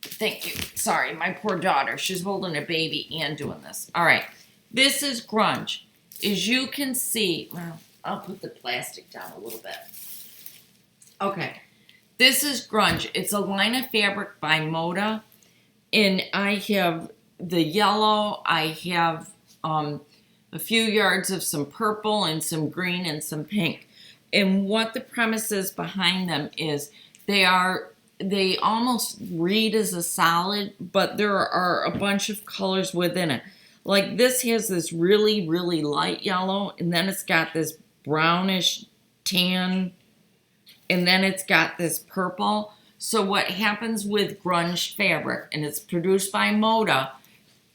Thank you. Sorry, my poor daughter. She's holding a baby and doing this. All right. This is grunge. As you can see, well, I'll put the plastic down a little bit. Okay. This is grunge. It's a line of fabric by Moda. And I have the yellow. I have a few yards of some purple and some green and some pink. And what the premise is behind them is they almost read as a solid, but there are a bunch of colors within it. Like this has this really, really light yellow, and then it's got this brownish tan, and then it's got this purple. So what happens with grunge fabric, and it's produced by Moda,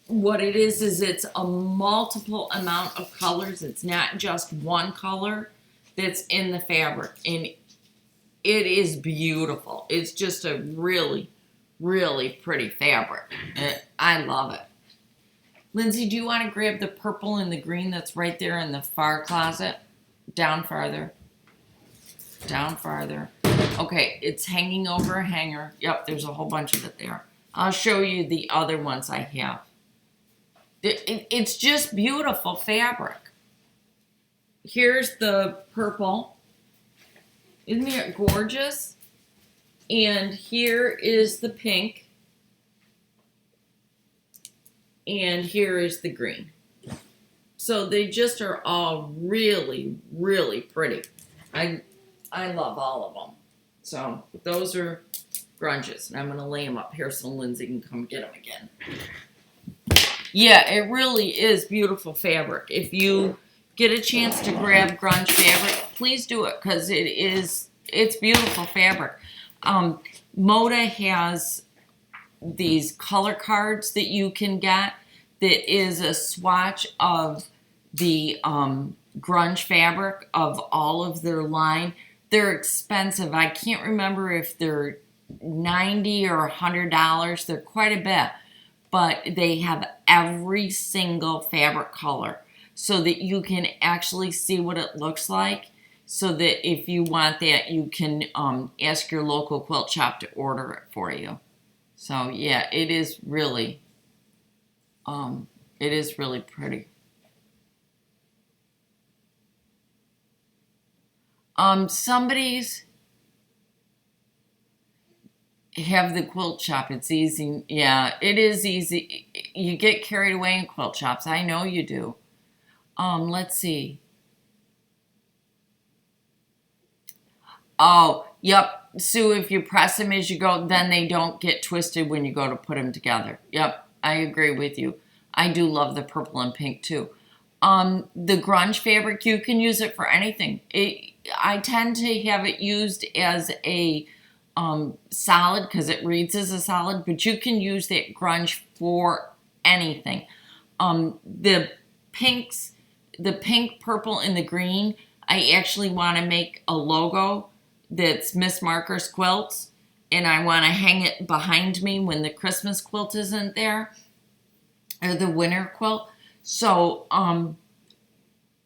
what it is it's a multiple amount of colors. It's not just one color that's in the fabric. And it is beautiful. It's just a really, really pretty fabric. I love it. Lindsay, do you want to grab the purple and the green that's right there in the far closet? Down farther. Down farther. Okay, it's hanging over a hanger. Yep, there's a whole bunch of it there. I'll show you the other ones I have. It's just beautiful fabric. Here's the purple. Isn't it gorgeous? And here is the pink. And here is the green. So they just are all really, really pretty. I love all of them. So those are grunges. And I'm going to lay them up here so Lindsay can come get them again. Yeah, it really is beautiful fabric. If you get a chance to grab grunge fabric, please do it, because it's beautiful fabric. Moda has these color cards that you can get that is a swatch of the grunge fabric of all of their line. They're expensive. I can't remember if they're $90 or $100. They're quite a bit. But they have every single fabric color so that you can actually see what it looks like, so that if you want that, you can ask your local quilt shop to order it for you. So yeah, it is really pretty. Somebody's have the quilt shop. It's easy. Yeah, it is easy. You get carried away in quilt shops. I know you do. Let's see. Oh, yep. Sue, if you press them as you go, then they don't get twisted when you go to put them together. Yep, I agree with you. I do love the purple and pink too. The grunge fabric, you can use it for anything. I tend to have it used as a solid because it reads as a solid, but you can use that grunge for anything. The pinks, the pink, purple, and the green, I actually want to make a logo that's Miss Marker's Quilts, and I want to hang it behind me when the Christmas quilt isn't there, or the winter quilt. So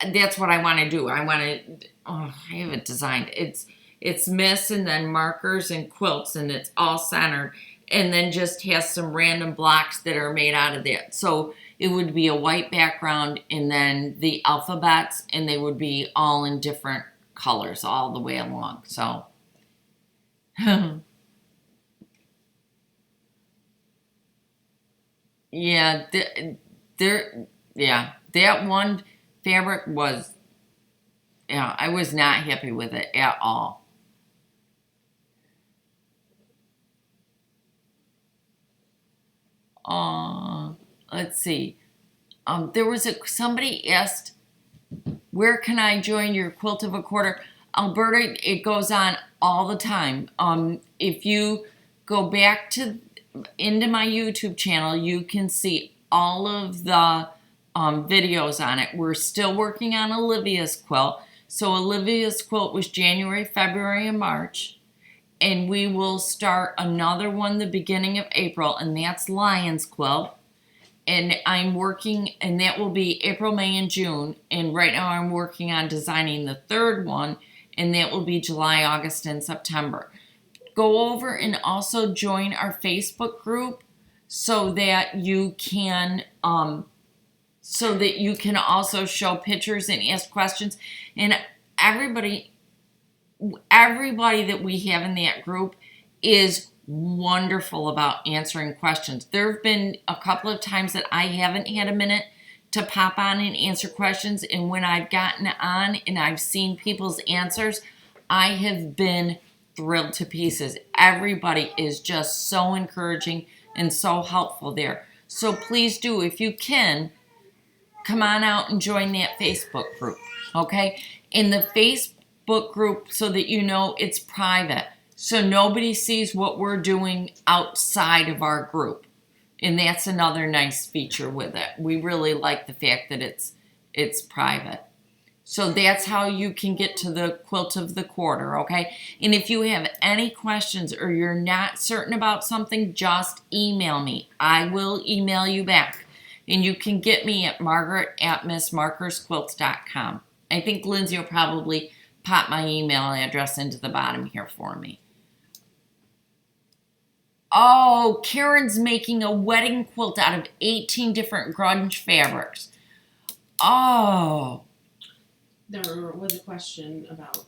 that's what I want to do. I want to oh, I have it designed. It's Miss and then markers and quilts, and it's all centered, and then just has some random blocks that are made out of that. So it would be a white background and then the alphabets, and they would be all in different colors all the way along. So yeah, yeah, that one fabric was, yeah, I was not happy with it at all. Let's see. There was somebody asked, where can I join your Quilt of a Quarter? Alberta, it goes on all the time. If you go back into my YouTube channel, you can see all of the videos on it. We're still working on Olivia's quilt. So Olivia's quilt was January, February, and March. And we will start another one the beginning of April, and that's Lion's quilt. And I'm working, and that will be April, May, and June. And right now I'm working on designing the third one, and that will be July, August, and September. Go over and also join our Facebook group so that you can also show pictures and ask questions. And everybody that we have in that group is wonderful about answering questions. There have been a couple of times that I haven't had a minute to pop on and answer questions, and when I've gotten on and I've seen people's answers, I have been thrilled to pieces. Everybody is just so encouraging and so helpful there. So please do, if you can, come on out and join that Facebook group, okay? In the Facebook group, so that you know, it's private. So nobody sees what we're doing outside of our group. And that's another nice feature with it. We really like the fact that it's private. So that's how you can get to the Quilt of the Quarter, okay? And if you have any questions or you're not certain about something, just email me. I will email you back. And you can get me at margaret@missmarkersquilts.com. I think Lindsay will probably pop my email address into the bottom here for me. Oh, Karen's making a wedding quilt out of 18 different grunge fabrics. Oh. There was a question about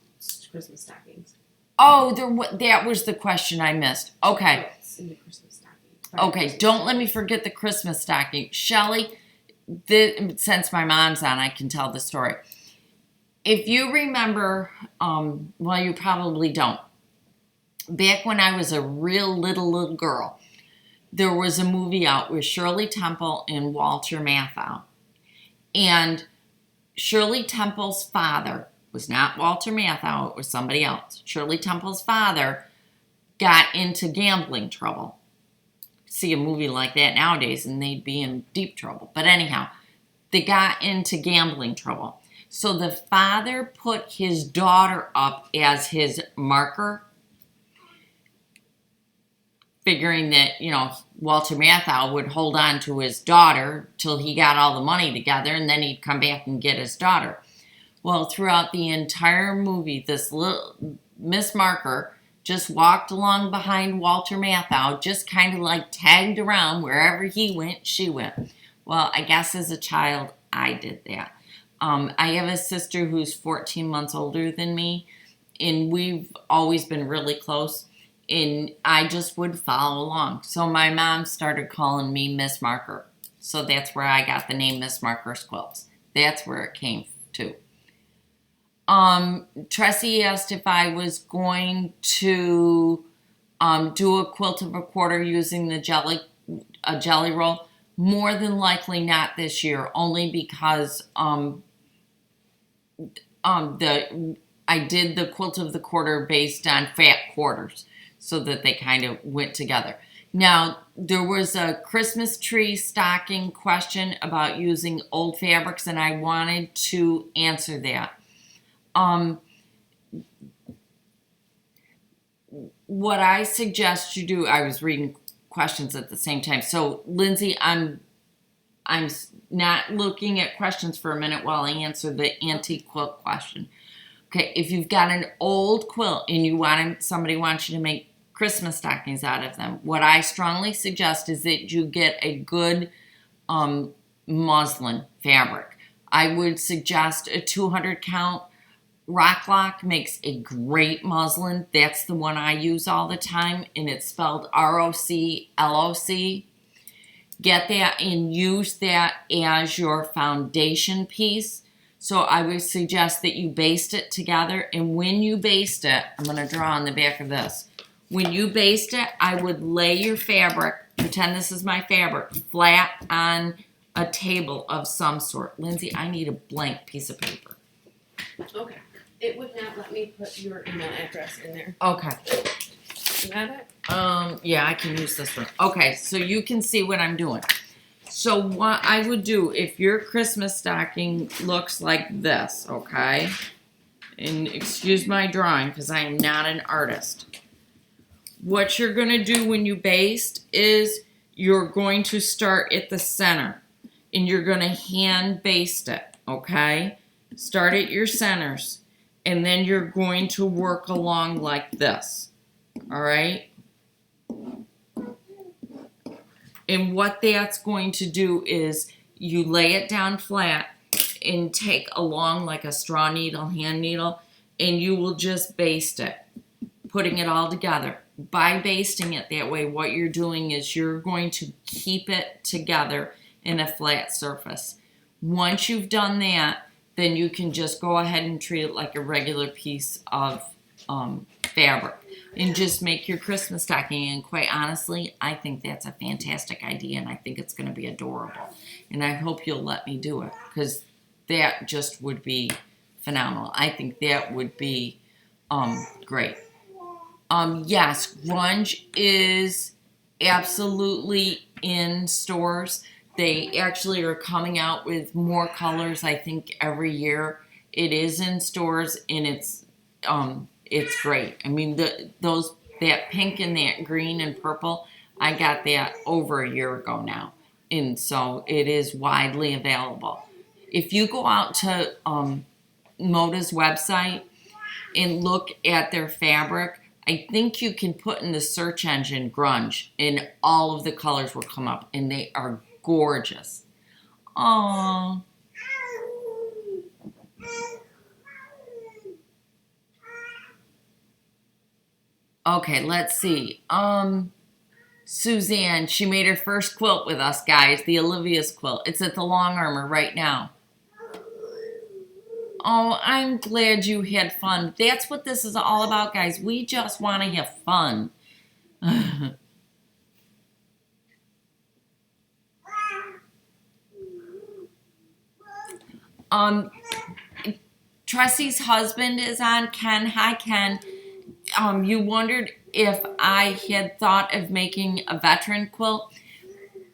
Christmas stockings. Oh, that was the question I missed. Okay. In the Christmas stocking. Okay, don't let me forget the Christmas stocking. Shelly, since my mom's on, I can tell the story. If you remember, well, you probably don't. Back when I was a real little girl, there was a movie out with Shirley Temple and Walter Matthau. And Shirley Temple's father was not Walter Matthau, it was somebody else. Shirley Temple's father got into gambling trouble. See a movie like that nowadays and they'd be in deep trouble. But anyhow, they got into gambling trouble. So the father put his daughter up as his marker, figuring that, Walter Matthau would hold on to his daughter till he got all the money together, and then he'd come back and get his daughter. Well, throughout the entire movie, this little Miss Marker just walked along behind Walter Matthau, just kind of like tagged around. Wherever he went, she went. Well, I guess as a child, I did that. I have a sister who's 14 months older than me, and we've always been really close. And I just would follow along. So my mom started calling me Miss Marker. So that's where I got the name Miss Marker's Quilts. That's where it came to. Tressie asked if I was going to do a Quilt of a Quarter using a jelly roll. More than likely not this year, only because I did the Quilt of the Quarter based on fat quarters, so that they kind of went together. Now, there was a Christmas tree stocking question about using old fabrics, and I wanted to answer that. What I suggest you do, I was reading questions at the same time. So, Lindsay, I'm not looking at questions for a minute while I answer the antique quilt question. Okay, if you've got an old quilt and somebody wants you to make Christmas stockings out of them, what I strongly suggest is that you get a good muslin fabric. I would suggest a 200 count. Rock Lock makes a great muslin. That's the one I use all the time, and it's spelled ROCLOC. Get that and use that as your foundation piece. So I would suggest that you baste it together, and when you baste it, I'm going to draw on the back of this. When you baste it, I would lay your fabric, pretend this is my fabric, flat on a table of some sort. Lindsay, I need a blank piece of paper. Okay. It would not let me put your email address in there. Okay. You got it? Yeah, I can use this one. Okay, so you can see what I'm doing. So what I would do if your Christmas stocking looks like this, okay? And excuse my drawing because I am not an artist. What you're going to do when you baste is you're going to start at the center and you're going to hand baste it, okay? Start at your centers and then you're going to work along like this, all right? And what that's going to do is you lay it down flat and take along like a straw needle, hand needle, and you will just baste it, putting it all together. By basting it that way, what you're doing is you're going to keep it together in a flat surface. Once you've done that, then you can just go ahead and treat it like a regular piece of fabric and just make your Christmas stocking. And quite honestly, I think that's a fantastic idea, and I think it's going to be adorable. And I hope you'll let me do it because that just would be phenomenal. I think that would be great. Yes, grunge is absolutely in stores. They actually are coming out with more colors, I think, every year. It is in stores, and it's great. I mean, that pink and that green and purple, I got that over a year ago now, and so it is widely available. If you go out to Moda's website and look at their fabric, I think you can put in the search engine grunge, and all of the colors will come up, and they are gorgeous. Aww. Okay, let's see. Suzanne, she made her first quilt with us, guys, the Olivia's quilt. It's at the Longarming right now. Oh, I'm glad you had fun. That's what this is all about, guys. We just want to have fun. Tressy's husband is on. Ken, hi Ken. You wondered if I had thought of making a veteran quilt.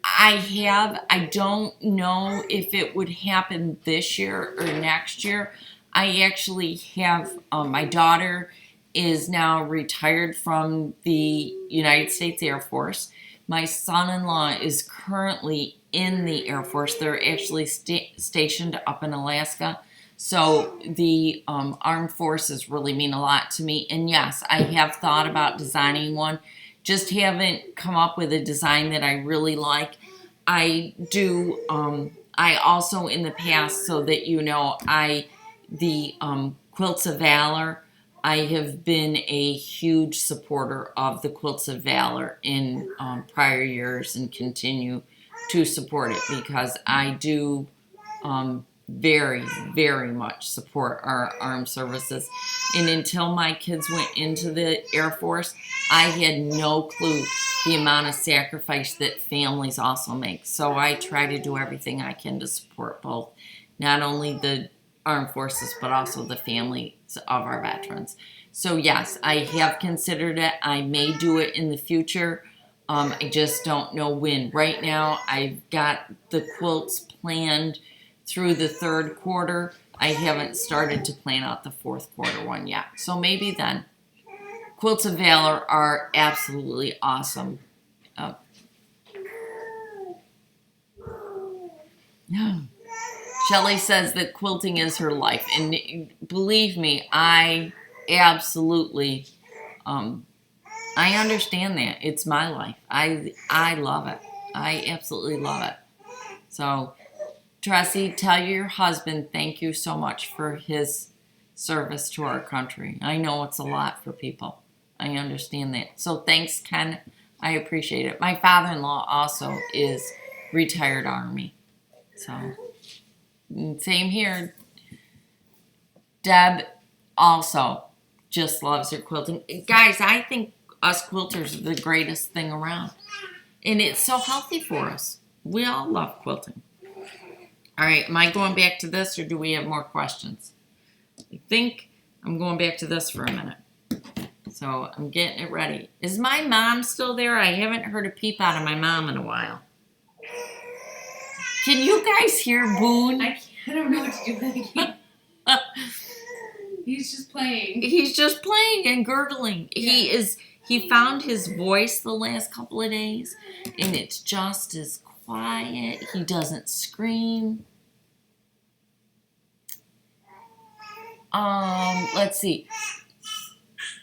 I have. I don't know if it would happen this year or next year. I actually have, my daughter is now retired from the United States Air Force. My son-in-law is currently in the Air Force. They're actually stationed up in Alaska. So the armed forces really mean a lot to me. And yes, I have thought about designing one. Just haven't come up with a design that I really like. I do, I also in the past, so that you know, the Quilts of Valor, I have been a huge supporter of the Quilts of Valor in prior years and continue to support it because I do very, very much support our armed services. And until my kids went into the Air Force, I had no clue the amount of sacrifice that families also make. So I try to do everything I can to support both, not only the armed forces, but also the families of our veterans. So yes, I have considered it. I may do it in the future. I just don't know when. Right now, I've got the quilts planned through the third quarter. I haven't started to plan out the fourth quarter one yet. So maybe then. Quilts of Valor are absolutely awesome. Shelley says that quilting is her life, and believe me, I absolutely, I understand that. It's my life. I love it. I absolutely love it. So, Tressie, tell your husband thank you so much for his service to our country. I know it's a lot for people. I understand that. So thanks, Ken. I appreciate it. My father-in-law also is retired Army. So, same here. Deb also just loves her quilting. Guys, I think us quilters are the greatest thing around. And it's so healthy for us. We all love quilting. All right, am I going back to this or do we have more questions? I think I'm going back to this for a minute. So I'm getting it ready. Is my mom still there? I haven't heard a peep out of my mom in a while. Can you guys hear Boone? I don't know what to do with it. He's just playing. He's just playing and gurgling. Yeah. He found his voice the last couple of days, and it's just as quiet. He doesn't scream. Let's see.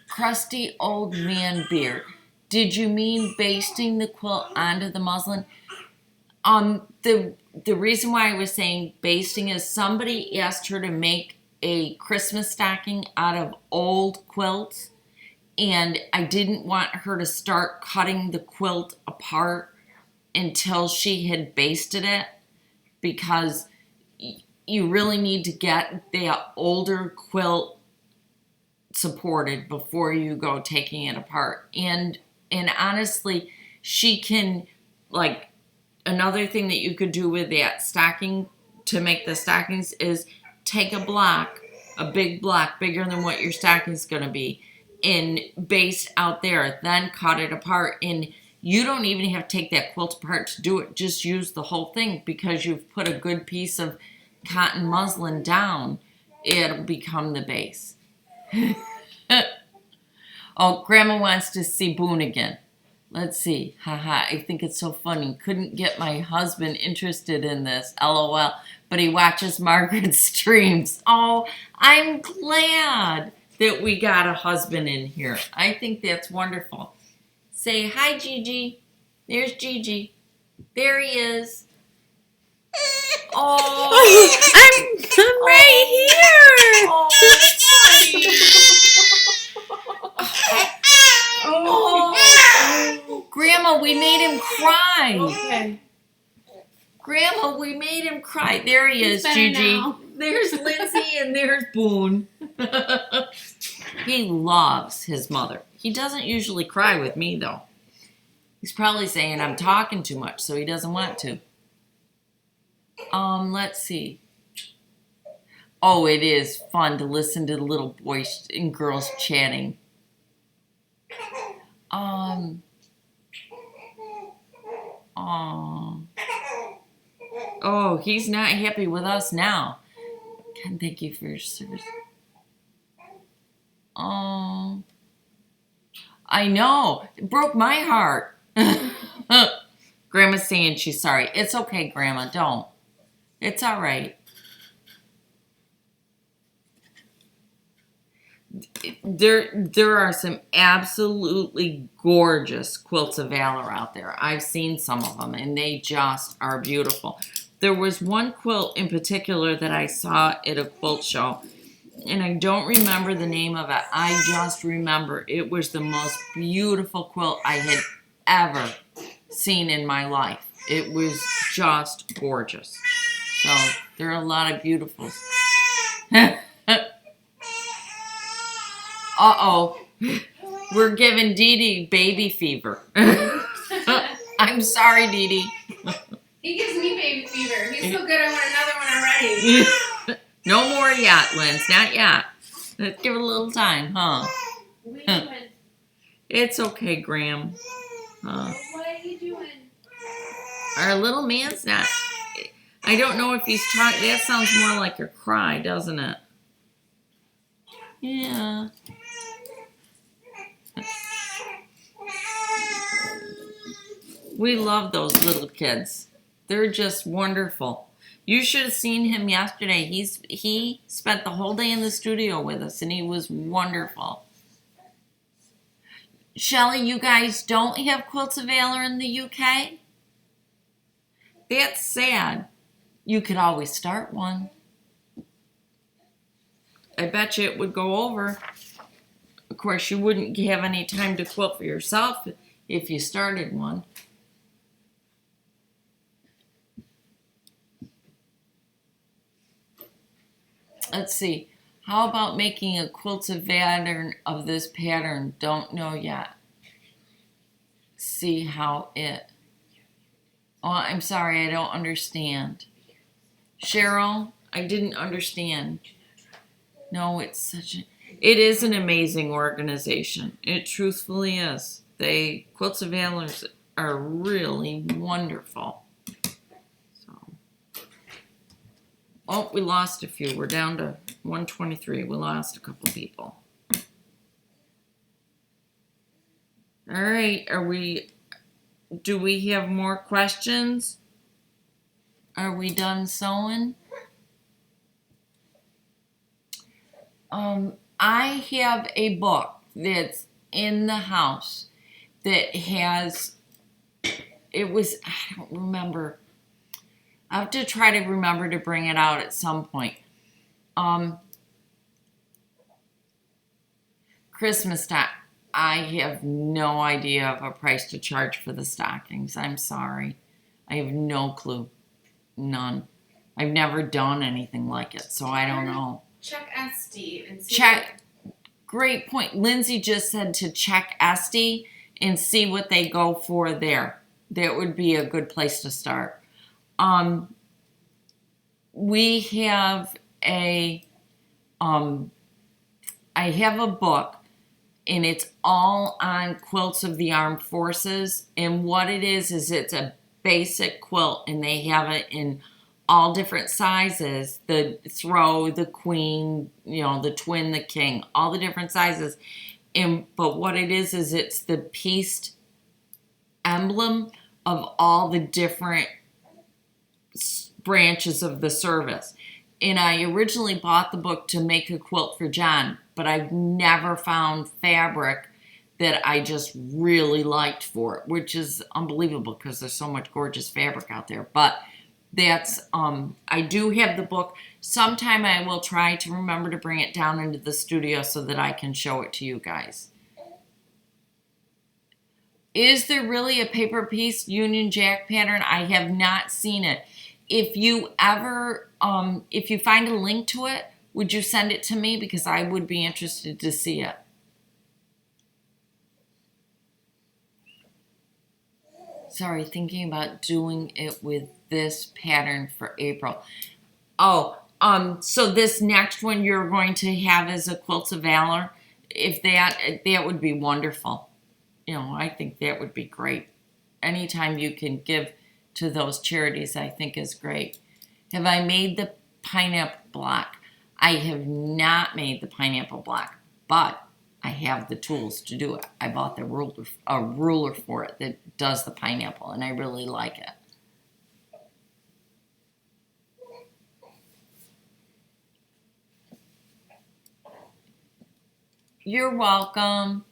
Crusty old man beard. Did you mean basting the quilt onto the muslin? The reason why I was saying basting is somebody asked her to make a Christmas stocking out of old quilts, and I didn't want her to start cutting the quilt apart until she had basted it, because you really need to get the older quilt supported before you go taking it apart. And honestly, she can, like, another thing that you could do with that stocking to make the stockings is take a block, a big block, bigger than what your stocking's going to be, and baste out there, then cut it apart. And you don't even have to take that quilt apart to do it. Just use the whole thing, because you've put a good piece of cotton muslin down. It'll become the base. Oh, Grandma wants to see Boone again. Let's see. Haha, I think it's so funny. Couldn't get my husband interested in this. LOL. But he watches Margaret's streams. Oh, I'm glad that we got a husband in here. I think that's wonderful. Say hi, Gigi. There's Gigi. There he is. Oh, I'm right here. Oh, Grandma, we made him cry. Okay. Grandma, we made him cry. There he is, Gigi. Now. There's Lindsay and there's Boone. He loves his mother. He doesn't usually cry with me, though. He's probably saying I'm talking too much, so he doesn't want to. Let's see. Oh, it is fun to listen to the little boys and girls chatting. Oh, he's not happy with us now. Ken, thank you for your service. Oh, I know. It broke my heart. Grandma's saying she's sorry. It's okay, Grandma. Don't. It's all right. There are some absolutely gorgeous quilts of valor out there. I've seen some of them, and they just are beautiful. There was one quilt in particular that I saw at a quilt show, and I don't remember the name of it. I just remember it was the most beautiful quilt I had ever seen in my life. It was just gorgeous. So there are a lot of beautifuls. Uh-oh. We're giving Dee Dee baby fever. I'm sorry, Dee Dee. He gives me baby fever. He's so good, I want another one already. No more yet, Linz. Not yet. Let's give it a little time, huh? What are you doing? It's okay, Graham. What are you doing? Our little man's not... I don't know if he's trying... That sounds more like a cry, doesn't it? Yeah. We love those little kids. They're just wonderful. You should have seen him yesterday. He spent the whole day in the studio with us, and he was wonderful. Shelley, you guys don't have Quilts of Valor in the UK? That's sad. You could always start one. I bet you it would go over. Of course, you wouldn't have any time to quilt for yourself if you started one. Let's see. How about making a Quilts of Valor of this pattern? Don't know yet. See how it... Oh, I'm sorry, I don't understand. Cheryl, I didn't understand. No, it's such a... It is an amazing organization. It truthfully is. Quilts of Valor are really wonderful. So, oh, we lost a few. We're down to 123. We lost a couple people. All right, do we have more questions? Are we done sewing? I have a book that's in the house that has, I don't remember. I have to try to remember to bring it out at some point. Christmas time. I have no idea of a price to charge for the stockings. I'm sorry. I have no clue. None. I've never done anything like it, so I don't know. Check Etsy and see. Check. Great point. Lindsay just said to check Etsy and see what they go for there. That would be a good place to start. We have I have a book, and it's all on quilts of the armed forces. And what it is it's a basic quilt, and they have it in all different sizes. The throw, the queen, the twin, the king, all the different sizes. But what it is it's the pieced emblem of all the different branches of the service. And I originally bought the book to make a quilt for John, but I've never found fabric that I just really liked for it, which is unbelievable because there's so much gorgeous fabric out there. But that's, I do have the book. Sometime I will try to remember to bring it down into the studio so that I can show it to you guys. Is there really a paper piece Union Jack pattern? I have not seen it. If you ever, if you find a link to it, would you send it to me? Because I would be interested to see it. Sorry, thinking about doing it with this pattern for April. Oh, so this next one you're going to have is a Quilts of Valor. If that would be wonderful. I think that would be great. Anytime you can give to those charities, I think is great. Have I made the pineapple block? I have not made the pineapple block, but I have the tools to do it. I bought a ruler for it that does the pineapple, and I really like it. You're welcome.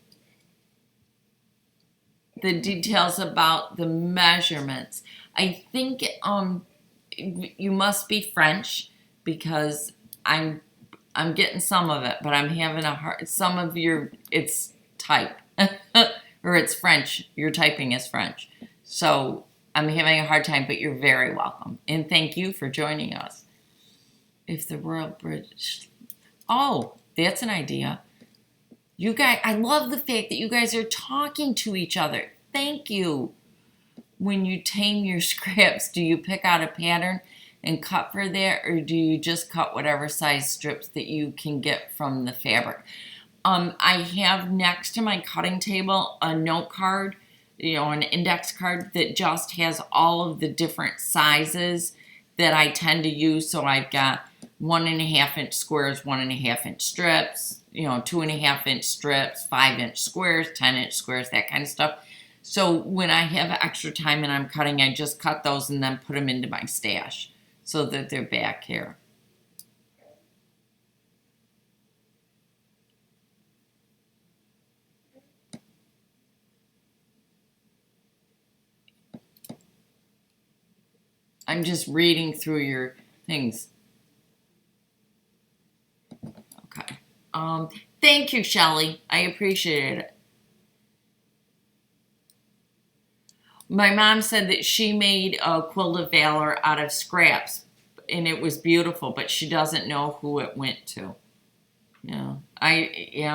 The details about the measurements. I think you must be French because I'm getting some of it, but I'm having a hard. Some of it's type or it's French. Your typing is French, so I'm having a hard time. But you're very welcome, and thank you for joining us. If the Royal British, that's an idea. You guys, I love the fact that you guys are talking to each other. Thank you. When you tame your scraps, do you pick out a pattern and cut for that, or do you just cut whatever size strips that you can get from the fabric? I have next to my cutting table a note card, an index card that just has all of the different sizes that I tend to use. So I've got 1.5 inch squares, 1.5 inch strips, 2.5 inch strips, 5 inch squares, 10 inch squares, that kind of stuff. So when I have extra time and I'm cutting, I just cut those and then put them into my stash. so that they're back here. I'm just reading through your things. Okay. Thank you, Shelley. I appreciate it. My mom said that she made a quilt of valor out of scraps, and it was beautiful, but she doesn't know who it went to. Yeah,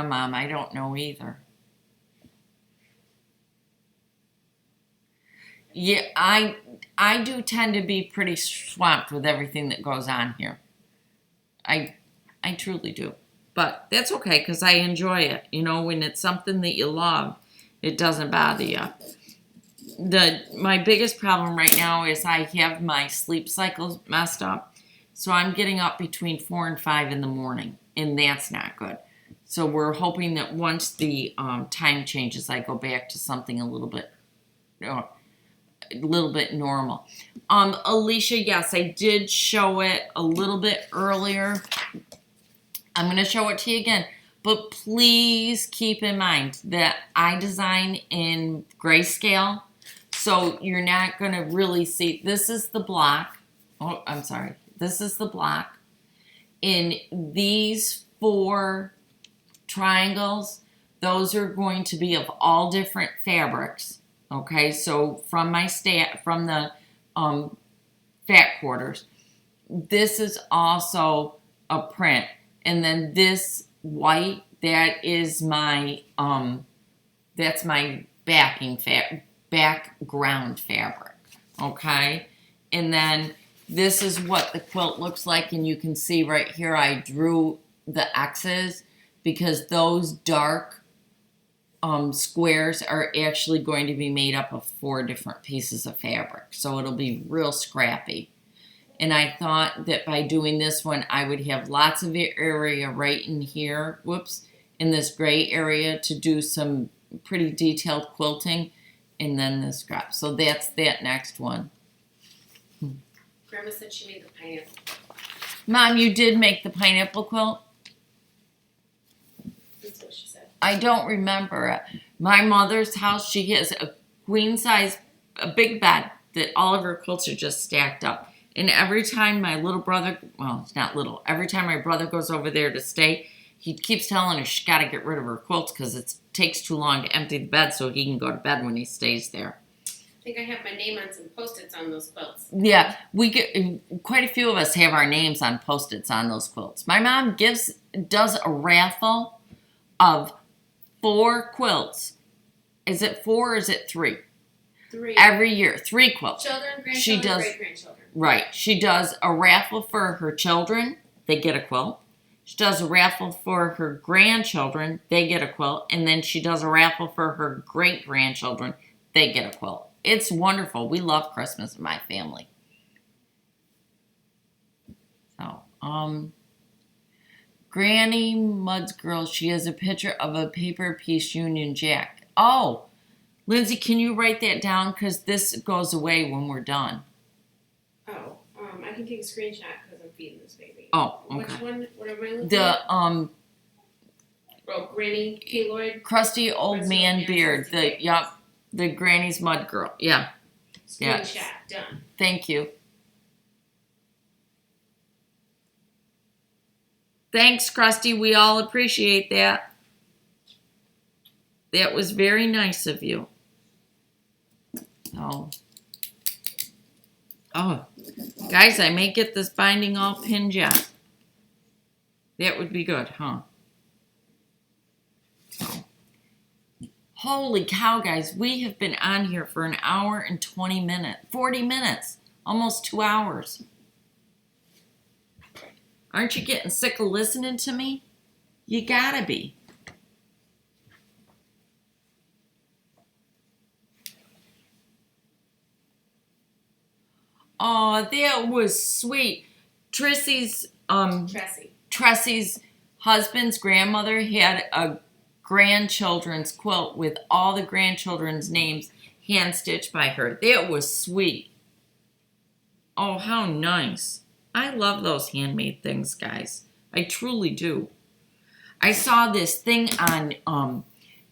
Mom, I don't know either. Yeah, I do tend to be pretty swamped with everything that goes on here. I truly do. But that's okay, because I enjoy it. You know, when it's something that you love, it doesn't bother you. My biggest problem right now is I have my sleep cycles messed up. So I'm getting up between 4 and 5 in the morning, and that's not good. So we're hoping that once the time changes, I go back to something a little bit normal. Alicia, yes, I did show it a little bit earlier. I'm going to show it to you again. But please keep in mind that I design in grayscale. So you're not going to really see. This is the block. Oh, I'm sorry. This is the block. In these 4 triangles, those are going to be of all different fabrics. Okay, so from the fat quarters, this is also a print, and then this white, that is my that's my background fabric. Okay, and then this is what the quilt looks like, and you can see right here I drew the X's because those dark squares are actually going to be made up of 4 different pieces of fabric. So it'll be real scrappy. And I thought that by doing this one, I would have lots of area right in here, in this gray area to do some pretty detailed quilting, and then the scrap. So that's that next one. Grandma said she made the pineapple. Mom, you did make the pineapple quilt? That's what she said. I don't remember it. My mother's house, she has a queen size, a big bed that all of her quilts are just stacked up. And every time my little brother, well, it's not little, every time my brother goes over there to stay, he keeps telling her she's got to get rid of her quilts because it takes too long to empty the bed so he can go to bed when he stays there. I think I have my name on some Post-its on those quilts. Yeah, we get quite a few of us have our names on Post-its on those quilts. My mom does a raffle of 4 quilts. Is it 4 or is it 3? 3. Every year, 3 quilts. Children, grandchildren, great-grandchildren. Right. She does a raffle for her children. They get a quilt. She does a raffle for her grandchildren. They get a quilt. And then she does a raffle for her great-grandchildren. They get a quilt. It's wonderful. We love Christmas in my family. So, Granny Mud's girl, she has a picture of a paper piece Union Jack. Oh, Lindsay, can you write that down? Because this goes away when we're done. Oh, I can take a screenshot because I'm feeding this baby. Oh, okay. Which one? What am I looking The, at? Oh, Granny Gaylord. crusty old Crusty man old man beard. says The Granny's Mud girl. Yeah. Screenshot. Yeah. Done. Thank you. Thanks, Krusty. We all appreciate that. That was very nice of you. Oh, guys, I may get this binding all pinned yet. That would be good, huh? Holy cow, guys. We have been on here for an hour and 40 minutes. Almost 2 hours. Aren't you getting sick of listening to me? You gotta be. Oh, that was sweet. Tressy's husband's grandmother had a grandchildren's quilt with all the grandchildren's names hand stitched by her. That was sweet. Oh, how nice. I love those handmade things, guys. I truly do. I saw this thing on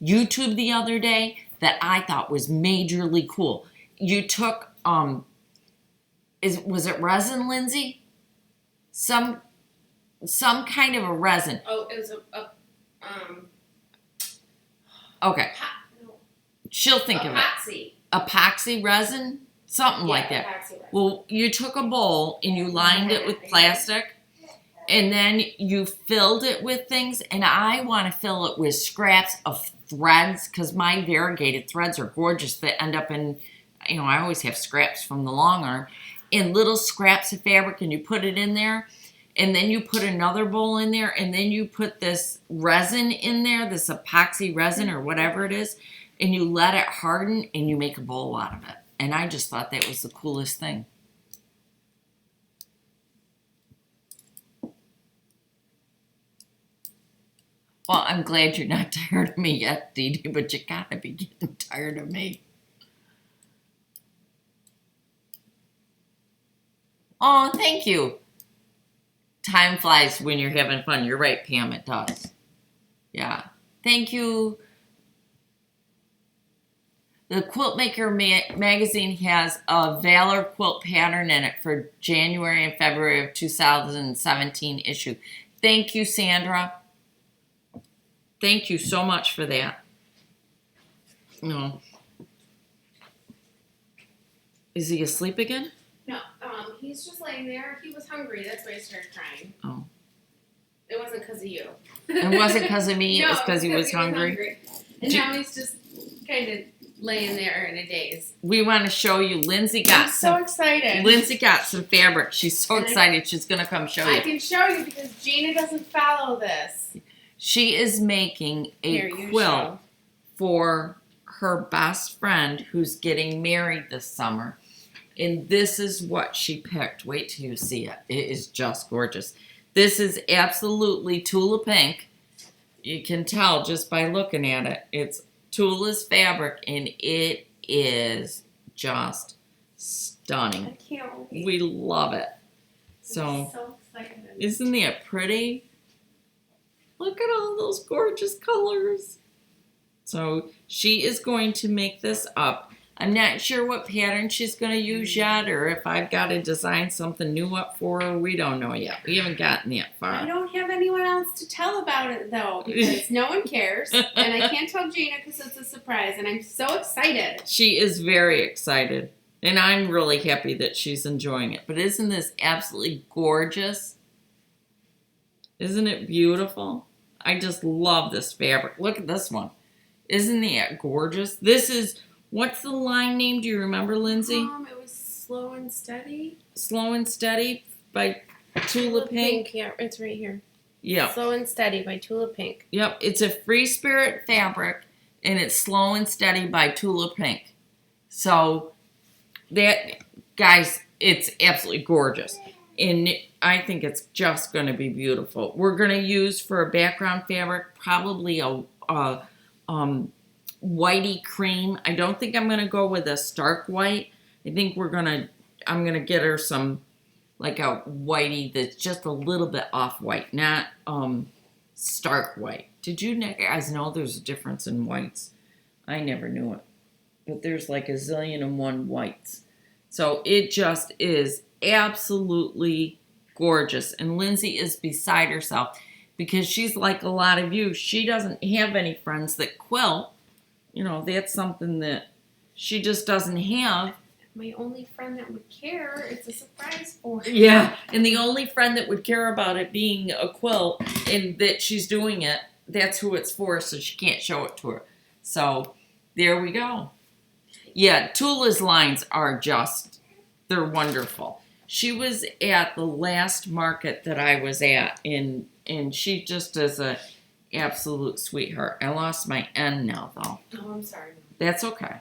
YouTube the other day that I thought was majorly cool. You took was it resin, Lindsay? Some kind of a resin. Oh, it was Okay. no, She'll think of it. epoxy. Epoxy resin? Something like that. Epoxy resin. Well, you took a bowl and you lined it with plastic and then you filled it with things, and I want to fill it with scraps of threads because my variegated threads are gorgeous that end up in, I always have scraps from the long arm, and little scraps of fabric, and you put it in there, and then you put another bowl in there, and then you put this resin in there, this epoxy resin or whatever it is, and you let it harden, and you make a bowl out of it. And I just thought that was the coolest thing. Well, I'm glad you're not tired of me yet, Dee Dee, but you gotta be getting tired of me. Oh, thank you. Time flies when you're having fun. You're right, Pam, it does. Yeah. Thank you. The Quilt Maker magazine has a Valor quilt pattern in it for January and February of 2017 issue. Thank you, Sandra. Thank you so much for that. No. Is he asleep again? No, he's just laying there. He was hungry. That's why he started crying. Oh. It wasn't because of you. It wasn't because of me. No, it was because he was hungry. And now he's just kind of laying there in a daze. We want to show you. Lindsay got I'm so excited. Lindsay got some fabric. She's so And excited. She's gonna come show you. I can show you because Gina doesn't follow this. She is making a quilt for her best friend who's getting married this summer. And this is what she picked. Wait till you see it. It is just gorgeous. This is absolutely Tula pink. You can tell just by looking at it. It's Tula's fabric and it is just stunning. I can't wait. We love it. I'm So excited. isn't that pretty? Look at all those gorgeous colors. So she is going to make this up. I'm not sure what pattern she's going to use yet, or if I've got to design something new up for her. We don't know yet. We haven't gotten that far. I don't have anyone else to tell about it though, because no one cares, and I can't tell Gina because it's a surprise, and I'm so excited. She is very excited, and I'm really happy that she's enjoying it. But isn't this absolutely gorgeous? Isn't it beautiful? I just love this fabric. Look at this one. Isn't that gorgeous? This is, what's the line name? Do you remember, Lindsay? It was Slow and Steady. Slow and Steady by Tula Pink. Yeah, it's right here. Yeah. Slow and Steady by Tula Pink. Yep. It's a Free Spirit fabric, and it's Slow and Steady by Tula Pink. So, that, guys, it's absolutely gorgeous. And I think it's just going to be beautiful. We're going to use for a background fabric probably a whitey cream. I don't think I'm going to go with a stark white. I think I'm going to get her some, like a whitey that's just a little bit off white, not stark white. Did you guys know there's a difference in whites? I never knew it. But there's like a zillion and one whites. So it just is absolutely gorgeous. And Lindsay is beside herself because she's like a lot of you. She doesn't have any friends that quilt. That's something that she just doesn't have. My only friend that would care, it's a surprise for her. Yeah, and the only friend that would care about it being a quilt and that she's doing it, that's who it's for, so she can't show it to her. So there we go. Yeah, Tula's lines are they're wonderful. She was at the last market that I was at, and she just is a absolute sweetheart. I lost my N now, though. Oh, I'm sorry. That's okay.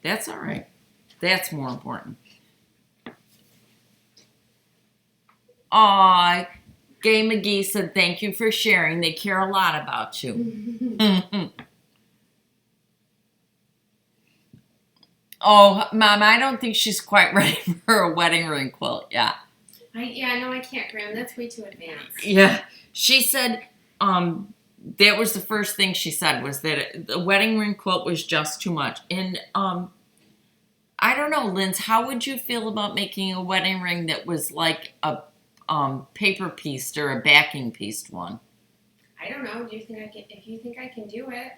That's all right. That's more important. Aw, Gay McGee said thank you for sharing. They care a lot about you. Oh, Mom, I don't think she's quite ready for a wedding ring quilt yet. No, I can't, Graham. That's way too advanced. Yeah. She said, that was the first thing she said was that the wedding ring quilt was just too much. And, I don't know, Linz, how would you feel about making a wedding ring that was like a paper pieced or a backing pieced one? I don't know. Do you think I can? If you think I can do it,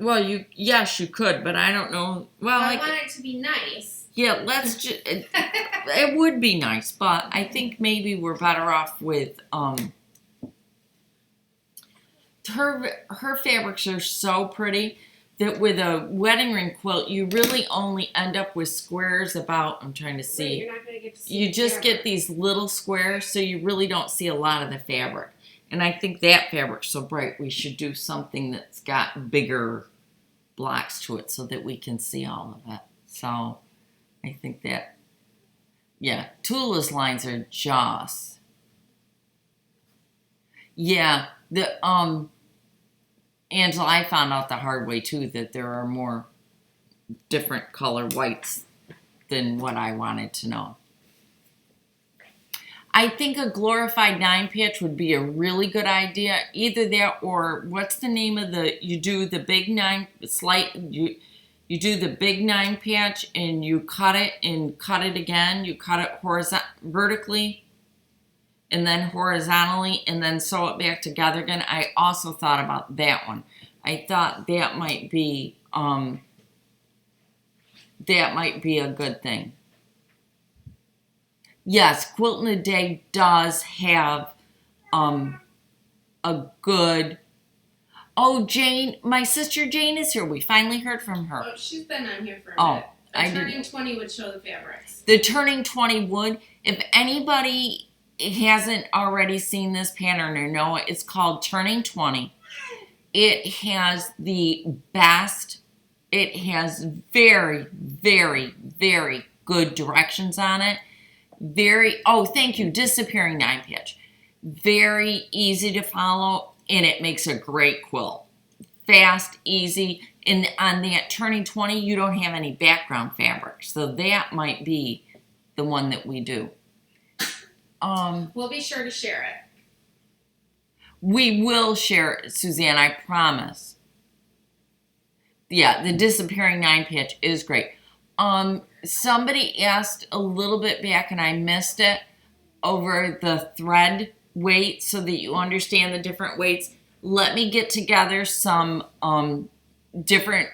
Well, yes, you could, but I don't know. Well, I want it to be nice. Yeah, let's just. It would be nice, but I think maybe we're better off with her fabrics are so pretty that with a wedding ring quilt, you really only end up with squares about, I'm trying to see. Right, you're not going to get to see You just get these little squares, so you really don't see a lot of the fabric. And I think that fabric's so bright, we should do something that's got bigger blocks to it so that we can see all of it. So I think that, yeah, Tula's lines are just, yeah, Angela, I found out the hard way too that there are more different color whites than what I wanted to know. I think a glorified 9-patch would be a really good idea. Either that or what's the name of you do the big 9 you do the big 9-patch and you cut it and cut it again. You cut it vertically and then horizontally and then sew it back together again. I also thought about that one. I thought that might be a good thing. Yes, Quilt in a Day does have a good. Oh, Jane, my sister Jane is here. We finally heard from her. Oh, she's been on here for a bit. Turning 20 would show the fabrics. The Turning 20 would. If anybody hasn't already seen this pattern or know it, it's called Turning 20. It has the best. It has very, very, very good directions on it. Thank you, Disappearing 9-patch. Very easy to follow, and it makes a great quilt. Fast, easy, and on that Turning 20, you don't have any background fabric, so that might be the one that we do. We'll be sure to share it. We will share it, Suzanne, I promise. Yeah, the Disappearing 9-patch is great. Somebody asked a little bit back, and I missed it, over the thread weight so that you understand the different weights. Let me get together some different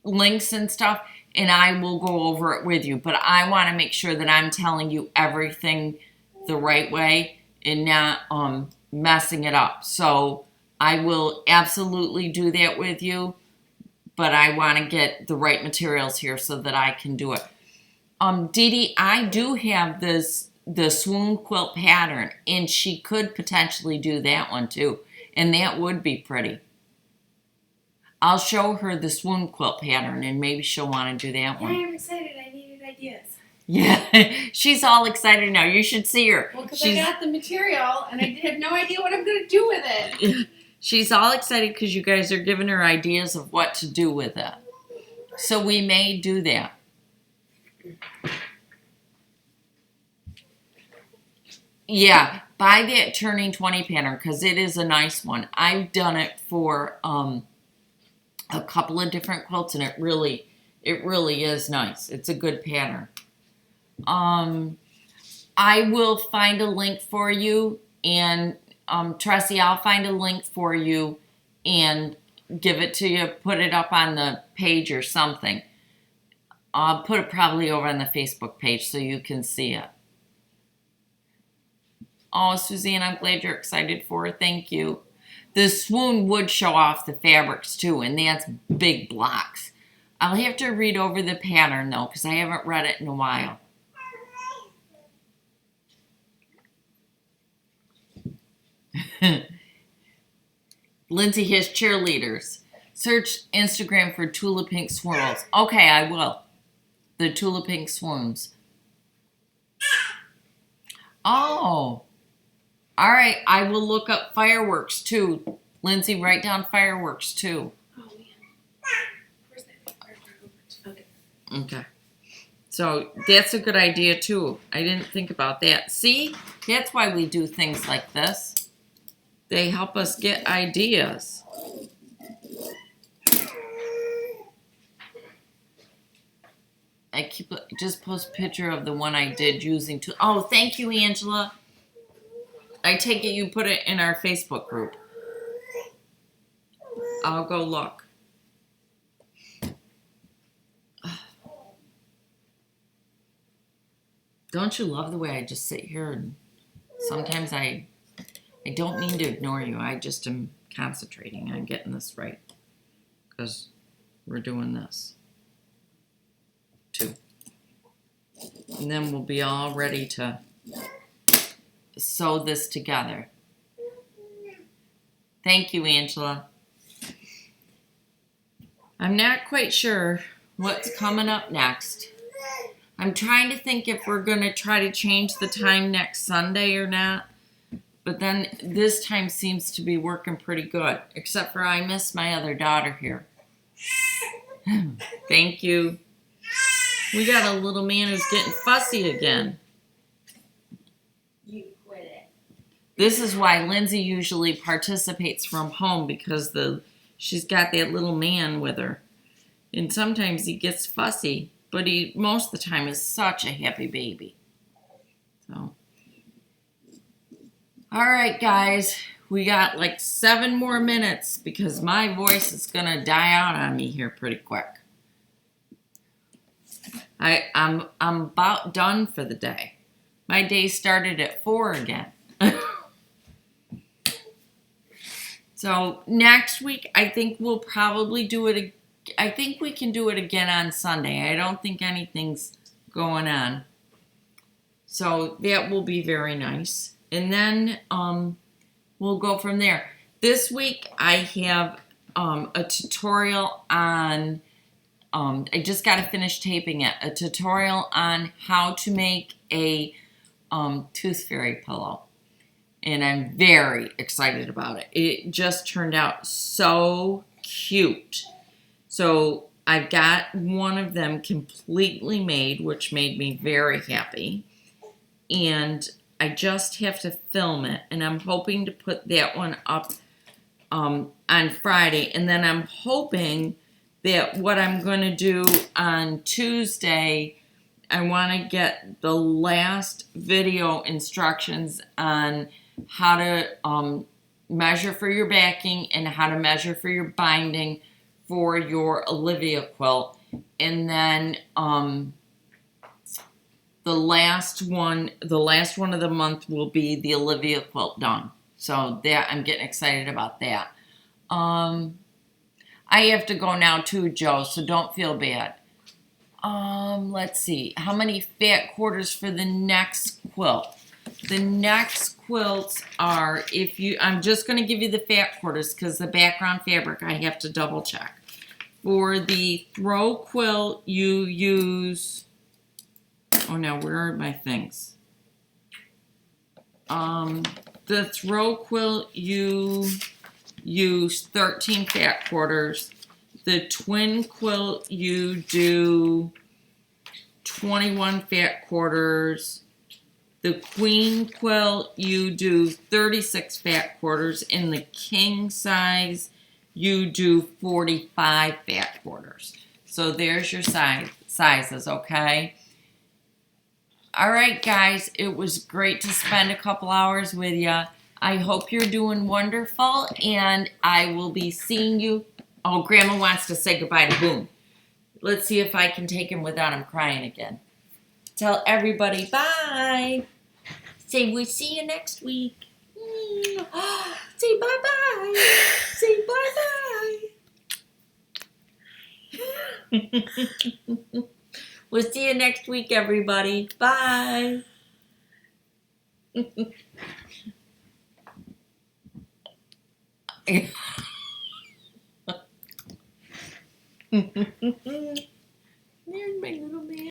links and stuff, and I will go over it with you. But I want to make sure that I'm telling you everything the right way and not messing it up. So I will absolutely do that with you, but I want to get the right materials here so that I can do it. Dee Dee, I do have the swoon quilt pattern, and she could potentially do that one too, and that would be pretty. I'll show her the swoon quilt pattern, and maybe she'll want to do that one. Yeah, I'm excited. I needed ideas. Yeah, she's all excited now. You should see her. Well, because I got the material, and I have no idea what I'm going to do with it. She's all excited because you guys are giving her ideas of what to do with it. So we may do that. Yeah, buy that Turning 20 pattern because it is a nice one. I've done it for a couple of different quilts, and it really is nice. It's a good pattern. I will find a link for you, and Tressie, I'll find a link for you and give it to you. Put it up on the page or something. I'll put it probably over on the Facebook page so you can see it. Oh, Suzanne, I'm glad you're excited for it. Thank you. The swoon would show off the fabrics too, and that's big blocks. I'll have to read over the pattern though, because I haven't read it in a while. Lindsay has cheerleaders. Search Instagram for Tula Pink Swirls. Okay, I will. The Tula Pink Swoons. Oh. All right, I will look up fireworks too. Lindsay, write down fireworks too. Oh, man. Where's that firework? Okay. Okay. So that's a good idea too. I didn't think about that. See, that's why we do things like this. They help us get ideas. I just post a picture of the one I did using to. Oh, thank you, Angela. I take it you put it in our Facebook group. I'll go look. Don't you love the way I just sit here and sometimes I don't mean to ignore you. I just am concentrating on getting this right because we're doing this too. And then we'll be all ready to sew this together. Thank you, Angela. I'm not quite sure what's coming up next. I'm trying to think if we're going to try to change the time next Sunday or not. But then this time seems to be working pretty good. Except for I miss my other daughter here. Thank you. We got a little man who's getting fussy again. You quit it. This is why Lindsay usually participates from home because she's got that little man with her. And sometimes he gets fussy. But he, most of the time, is such a happy baby. So, all right, guys. We got like 7 more minutes because my voice is going to die out on me here pretty quick. I'm about done for the day. My day started at 4 again. So, next week, I think we'll probably do it again. I think we can do it again on Sunday. I don't think anything's going on. So that will be very nice. And then we'll go from there. This week I have a tutorial on, I just got to finish taping it, a tutorial on how to make a tooth fairy pillow. And I'm very excited about it. It just turned out so cute. So I've got one of them completely made, which made me very happy. And I just have to film it. And I'm hoping to put that one up on Friday. And then I'm hoping that what I'm going to do on Tuesday, I want to get the last video instructions on how to measure for your backing and how to measure for your binding for your Olivia quilt. And then the last one of the month will be the Olivia quilt done. So that I'm getting excited about that. I have to go now too, Joe, so don't feel bad. Let's see. How many fat quarters for the next quilt? The next quilts are, I'm just going to give you the fat quarters because the background fabric I have to double check. For the throw quilt, you use, oh no, where are my things? The throw quilt, you use 13 fat quarters. The twin quilt, you do 21 fat quarters. The queen quilt, you do 36 fat quarters. In the king size, you do 45 fat quarters. So there's your sizes, okay? All right, guys, it was great to spend a couple hours with you. I hope you're doing wonderful, and I will be seeing you. Oh, Grandma wants to say goodbye to Boom. Let's see if I can take him without him crying again. Tell everybody bye. Say we'll see you next week. Say bye-bye. Say bye-bye. We'll see you next week, everybody. Bye. There's my little man.